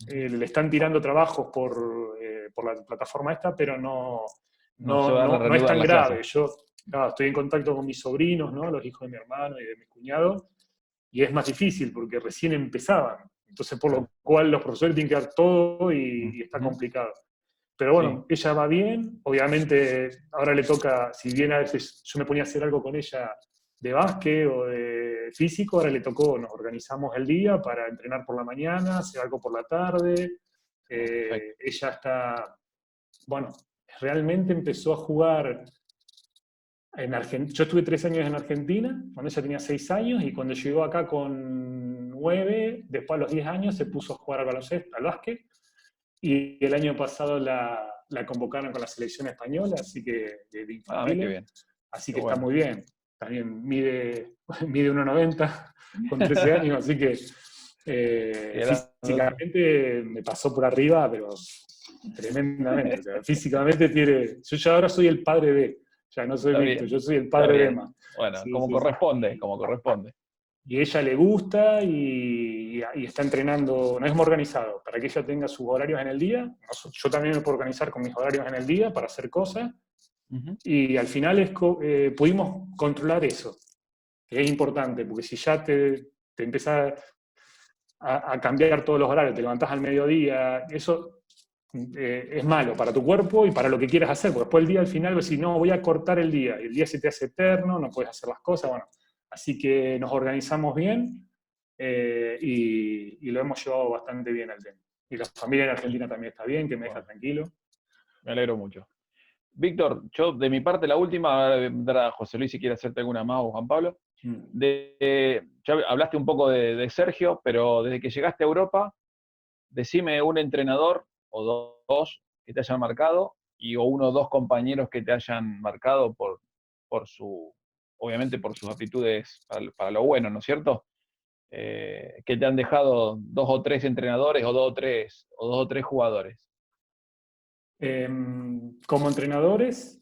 le están tirando trabajos por la plataforma esta, pero no es tan grave. Yo estoy en contacto con mis sobrinos, ¿no? Los hijos de mi hermano y de mi cuñado, y es más difícil porque recién empezaban. Entonces, por lo cual los profesores tienen que dar todo y está complicado. Pero bueno, ella va bien. Obviamente, ahora le toca, si bien a veces yo me ponía a hacer algo con ella de básquet o de físico, ahora le tocó, nos organizamos el día para entrenar por la mañana, hacer algo por la tarde. Ella está, bueno, realmente empezó a jugar en Argentina. Yo estuve 3 años en Argentina, cuando ella tenía 6 años, y cuando llegó acá con 9, después a los 10 años se puso a jugar al baloncesto, al básquet, y el año pasado la convocaron con la selección española, así que de infantiles, así que está muy bien. También mide 1,90 con 13 años, así que físicamente me pasó por arriba, pero tremendamente. O sea, físicamente yo ya ahora soy el padre de... Ya no soy Víctor, yo soy el padre de Emma. Bueno, sí, como corresponde, como corresponde. Y ella le gusta y está entrenando, nos hemos organizado para que ella tenga sus horarios en el día. Yo también me puedo organizar con mis horarios en el día para hacer cosas. Y al final pudimos controlar eso, que es importante, porque si ya te empezás a cambiar todos los horarios, te levantás al mediodía, eso... es malo para tu cuerpo y para lo que quieras hacer, porque después el día al final vas a decir, no, voy a cortar el día, y el día se te hace eterno, no puedes hacer las cosas, bueno, así que nos organizamos bien y lo hemos llevado bastante bien al tema. Y la familia en Argentina también está bien, que me deja tranquilo. Me alegro mucho. Víctor, yo de mi parte la última, ahora vendrá José Luis si quiere hacerte alguna más o Juan Pablo. Ya hablaste un poco de Sergio, pero desde que llegaste a Europa, decime un entrenador o 2 que te hayan marcado, o 1 o 2 compañeros que te hayan marcado por obviamente por sus aptitudes para lo bueno, ¿no es cierto? Que te han dejado 2 o 3 entrenadores o 2 o 3 jugadores. Como entrenadores,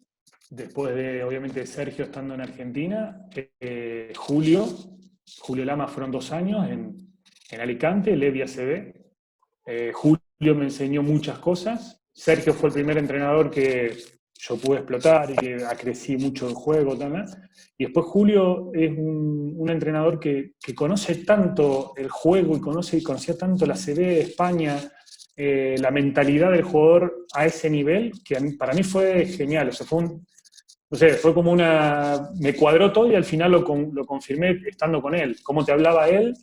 después de, obviamente, Sergio estando en Argentina, Julio, Julio Lama fueron 2 años en Alicante, Levi ACB. Julio me enseñó muchas cosas. Sergio fue el primer entrenador que yo pude explotar y que crecí mucho el juego también. Y después Julio es un entrenador que conoce tanto el juego y conocía tanto la ACB de España, la mentalidad del jugador a ese nivel, que para mí fue genial. O sea, no sé, fue como me cuadró todo y al final lo confirmé estando con él. Cómo te hablaba él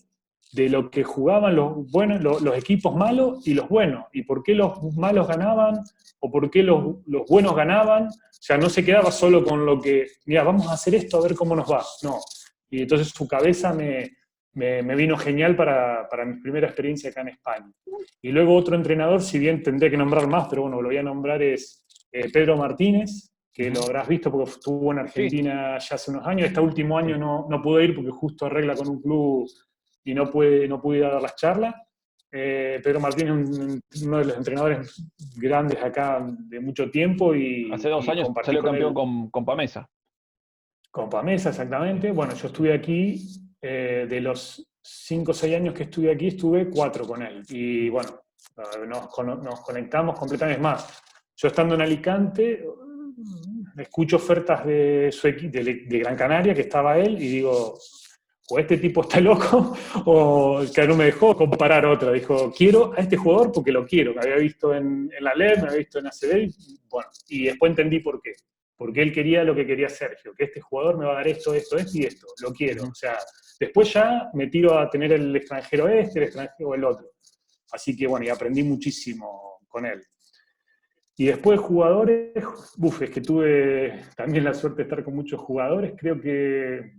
de lo que jugaban los buenos, los equipos malos y los buenos, y por qué los malos ganaban, o por qué los buenos ganaban. O sea, no se quedaba solo con lo que, mira, vamos a hacer esto a ver cómo nos va. No. Y entonces su cabeza me vino genial para mi primera experiencia acá en España. Y luego otro entrenador, si bien tendré que nombrar más, pero bueno, lo voy a nombrar, es Pedro Martínez, que lo habrás visto porque estuvo en Argentina ya hace unos años. Este último año no pude ir porque justo arregla con un club y no pude ir a dar las charlas. Pedro Martínez es uno de los entrenadores grandes acá de mucho tiempo. Hace 2 años salió campeón con Pamesa. Con Pamesa, exactamente. Bueno, yo estuve aquí, de los 5 o 6 años que estuve aquí, estuve 4 con él. Y bueno, nos conectamos completamente. Es más, yo estando en Alicante, escucho ofertas de Gran Canaria, que estaba él, y digo, o este tipo está loco, o que no me dejó comparar otra. Dijo, quiero a este jugador porque lo quiero. Me había visto en la LED, me había visto en ACB, y después entendí por qué. Porque él quería lo que quería Sergio, que este jugador me va a dar esto y esto. Lo quiero. O sea, después ya me tiro a tener el extranjero el extranjero el otro. Así que bueno, y aprendí muchísimo con él. Y después jugadores, es que tuve también la suerte de estar con muchos jugadores. Creo que...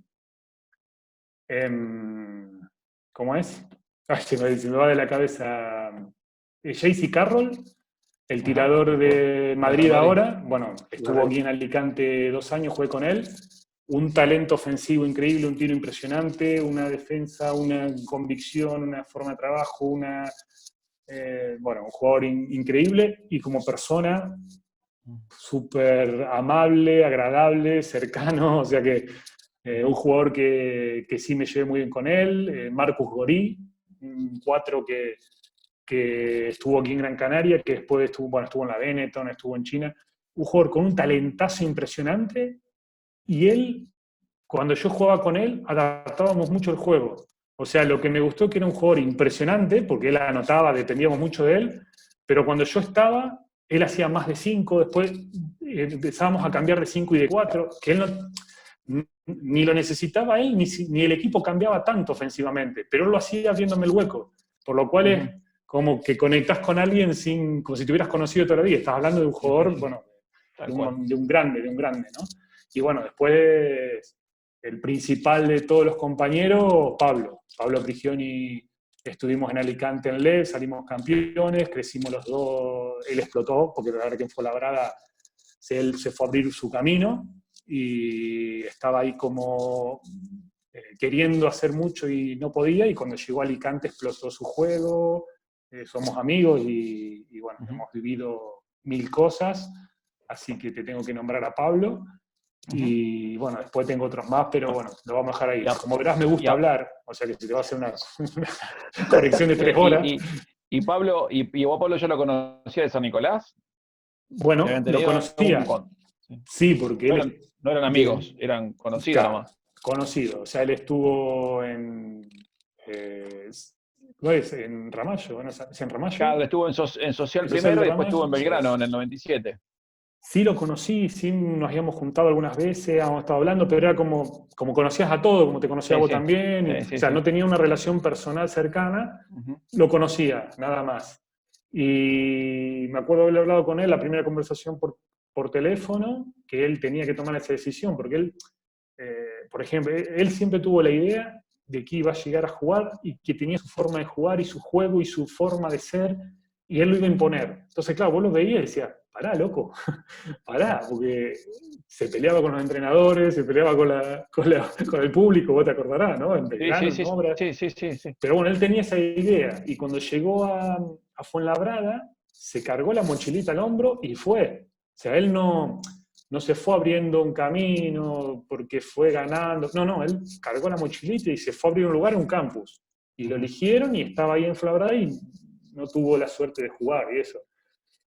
¿cómo es? Ay, se me va de la cabeza. JC Carroll, el tirador de Madrid ahora. Bueno, estuvo aquí en Alicante 2 años, jugué con él. Un talento ofensivo increíble, un tiro impresionante, una defensa, una convicción, una forma de trabajo, un jugador increíble, y como persona súper amable, agradable, cercano, o sea que un jugador que sí me llevé muy bien con él. Marcus Gorí, un 4 que estuvo aquí en Gran Canaria, que después estuvo en la Benetton, estuvo en China. Un jugador con un talentazo impresionante, y él, cuando yo jugaba con él, adaptábamos mucho el juego. O sea, lo que me gustó que era un jugador impresionante, porque él anotaba, dependíamos mucho de él, pero cuando yo estaba, él hacía más de 5, después empezábamos a cambiar de 5 y de 4, que él ni lo necesitaba él, ni el equipo cambiaba tanto ofensivamente, pero él lo hacía viéndome el hueco, por lo cual es como que conectás con alguien como si te hubieras conocido toda la vida. Estás hablando de un jugador, de un grande, ¿no? Y bueno, después el principal de todos los compañeros, Pablo Prigioni. Estuvimos en Alicante en LED, salimos campeones, crecimos los dos. Él explotó, porque la verdad que en Fuenlabrada él se fue a abrir su camino, y estaba ahí como queriendo hacer mucho y no podía, y cuando llegó a Alicante explotó su juego. Somos amigos y bueno, hemos vivido 1000 cosas, así que te tengo que nombrar a Pablo. Y bueno, después tengo otros más, pero bueno, lo vamos a dejar ahí. Como verás, me gusta hablar, o sea que se te va a hacer una corrección de 3 horas. ¿Y Pablo, y vos, Pablo, ya lo conocía de San Nicolás? Bueno, lo conocía. Sí, porque no eran amigos, eran conocidos nomás. Conocido, o sea, él estuvo en Ramallo, ¿no? ¿Es en Ramallo? Claro, estuvo en Social primero y después estuvo en Belgrano en el 97. Sí lo conocí, sí nos habíamos juntado algunas veces, habíamos estado hablando, pero era como conocías a todos, como te conocía a vos también. No tenía una relación personal cercana, lo conocía, nada más. Y me acuerdo haber hablado con él, la primera conversación por teléfono, que él tenía que tomar esa decisión, porque él, por ejemplo, él siempre tuvo la idea de que iba a llegar a jugar y que tenía su forma de jugar y su juego y su forma de ser, y él lo iba a imponer. Entonces, claro, vos lo veías y decías, pará, loco, pará, porque se peleaba con los entrenadores, se peleaba con el público, vos te acordarás, ¿no? En Belgrano, en Obras. Sí. Pero bueno, él tenía esa idea, y cuando llegó a Fuenlabrada, se cargó la mochilita al hombro y fue. O sea, él no no se fue abriendo un camino porque fue ganando. No, él cargó la mochilita y se fue a abrir un lugar, un campus. Y lo eligieron y estaba ahí en Fuenlabrada y no tuvo la suerte de jugar y eso.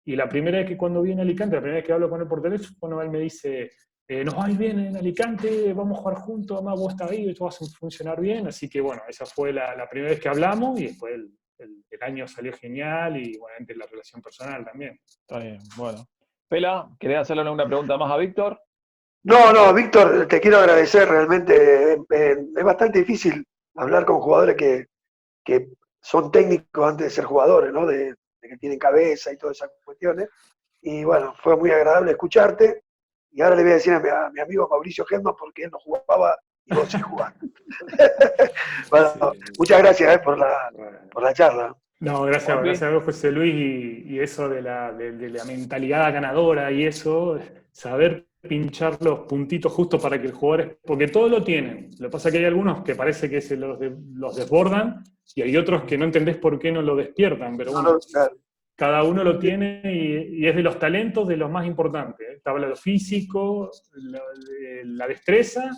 Y la primera vez que cuando viene a Alicante, la primera vez que hablo con él por teléfono, él me dice, nos va a ir bien en Alicante, vamos a jugar juntos, además vos estás ahí, esto va a funcionar bien. Así que bueno, esa fue la primera vez que hablamos y después el año salió genial y obviamente la relación personal también. Está bien, bueno. Pela, ¿querés hacerle una pregunta más a Víctor? No, Víctor, te quiero agradecer realmente. Es bastante difícil hablar con jugadores que son técnicos antes de ser jugadores, ¿no? De que tienen cabeza y todas esas cuestiones. Y bueno, fue muy agradable escucharte. Y ahora le voy a decir a mi amigo Mauricio Gelman porque él no jugaba y vos sí jugás. Bueno, Sí. muchas gracias por la charla. No, gracias a vos, José Luis, y eso de la mentalidad ganadora y eso, saber pinchar los puntitos justos para que el jugador, porque todos lo tienen. Lo que pasa es que hay algunos que parece que se los desbordan y hay otros que no entendés por qué no lo despiertan, pero bueno, cada uno lo tiene y es de los talentos de los más importantes. Está lo físico, la destreza,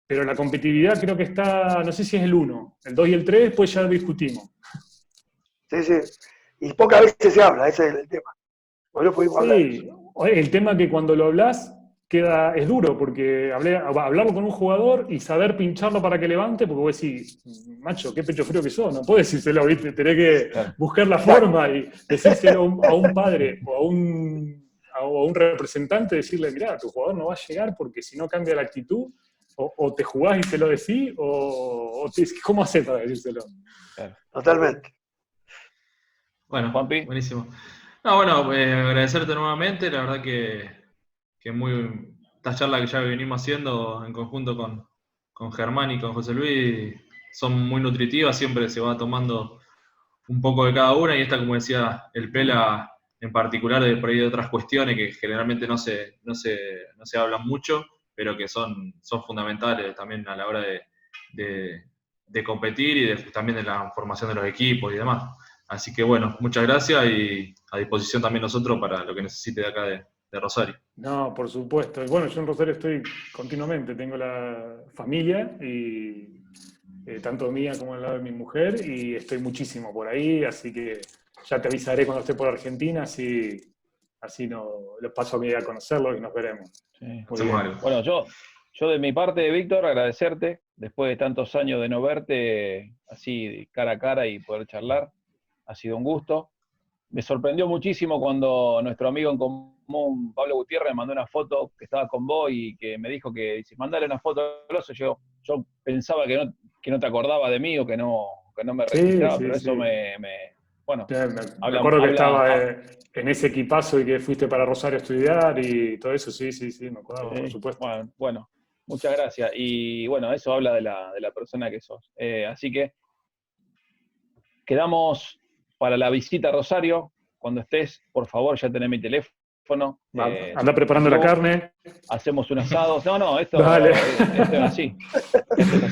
pero la competitividad creo que está, no sé si es el 1, el 2 y el 3, después ya discutimos. Sí. Y pocas veces se habla, ese es el tema. Hoy no pudimos hablar. El tema que cuando lo hablas es duro, porque hablarlo con un jugador y saber pincharlo para que levante, porque vos decís, macho, qué pecho frío que sos, no puedes decírselo, ¿viste? Tenés que buscar la forma y decírselo a un padre o a un representante, decirle, mirá, tu jugador no va a llegar porque si no cambia la actitud, o te jugás y te lo decís, ¿cómo haces para decírselo? Totalmente. Bueno, Juanpi. buenísimo. No, bueno, agradecerte nuevamente, la verdad que esta charla que ya venimos haciendo en conjunto con Germán y con José Luis son muy nutritivas, siempre se va tomando un poco de cada una y esta, como decía el Pela, en particular por ahí de otras cuestiones que generalmente no se hablan mucho, pero que son fundamentales también a la hora de competir y también de la formación de los equipos y demás. Así que bueno, muchas gracias y a disposición también nosotros para lo que necesite de acá de Rosario. No, por supuesto. Y bueno, yo en Rosario estoy continuamente, tengo la familia, y tanto mía como al lado de mi mujer, y estoy muchísimo por ahí, así que ya te avisaré cuando esté por Argentina, así los paso a mí a conocerlos y nos veremos. Sí. Bueno, yo de mi parte, Víctor, agradecerte, después de tantos años de no verte así cara a cara y poder charlar, ha sido un gusto. Me sorprendió muchísimo cuando nuestro amigo en común, Pablo Gutiérrez, me mandó una foto que estaba con vos y que me dijo que, dice, mandale una foto al oso. Yo pensaba que no te acordaba de mí o que no me registraba, pero eso bueno. Me acuerdo que estaba en ese equipazo y que fuiste para Rosario a estudiar y todo eso, sí, me acuerdo, por supuesto. Bueno, muchas gracias. Y bueno, eso habla de la persona que sos. Así que quedamos para la visita a Rosario. Cuando estés, por favor, ya tenés mi teléfono. Anda preparando la carne. Hacemos un asado. No, esto es así.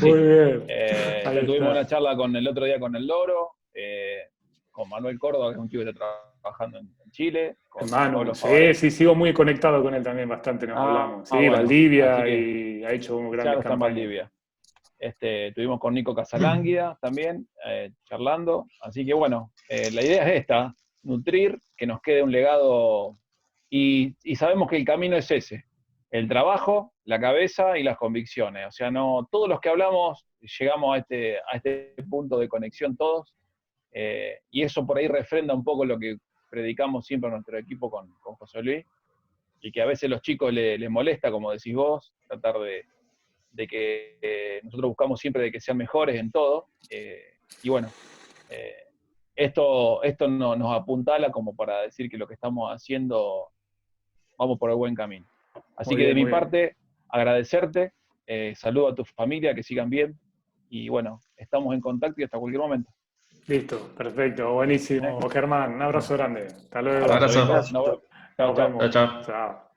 Muy bien. Ya tuvimos una charla el otro día con el Loro, con Manuel Córdoba, que es un chico que está trabajando en Chile. Hermano, sí, sigo muy conectado con él también, bastante nos hablamos. Sí, bueno, Valdivia, y ha hecho un gran campaña. Valdivia. Estuvimos con Nico Casalánguida también, charlando. Así que bueno, la idea es esta, nutrir, que nos quede un legado, y sabemos que el camino es ese, el trabajo, la cabeza y las convicciones. O sea, no todos los que hablamos llegamos a este punto de conexión todos, y eso por ahí refrenda un poco lo que predicamos siempre a nuestro equipo con José Luis, y que a veces los chicos les molesta, como decís vos, tratar de que nosotros buscamos siempre de que sean mejores en todo, y bueno, esto nos apuntala como para decir que lo que estamos haciendo vamos por el buen camino. Así que de mi parte, agradecerte, saludo a tu familia, que sigan bien, y bueno, estamos en contacto y hasta cualquier momento. Listo, perfecto, buenísimo. Germán, un abrazo grande. Hasta luego. Un abrazo. Nos vemos. Chao.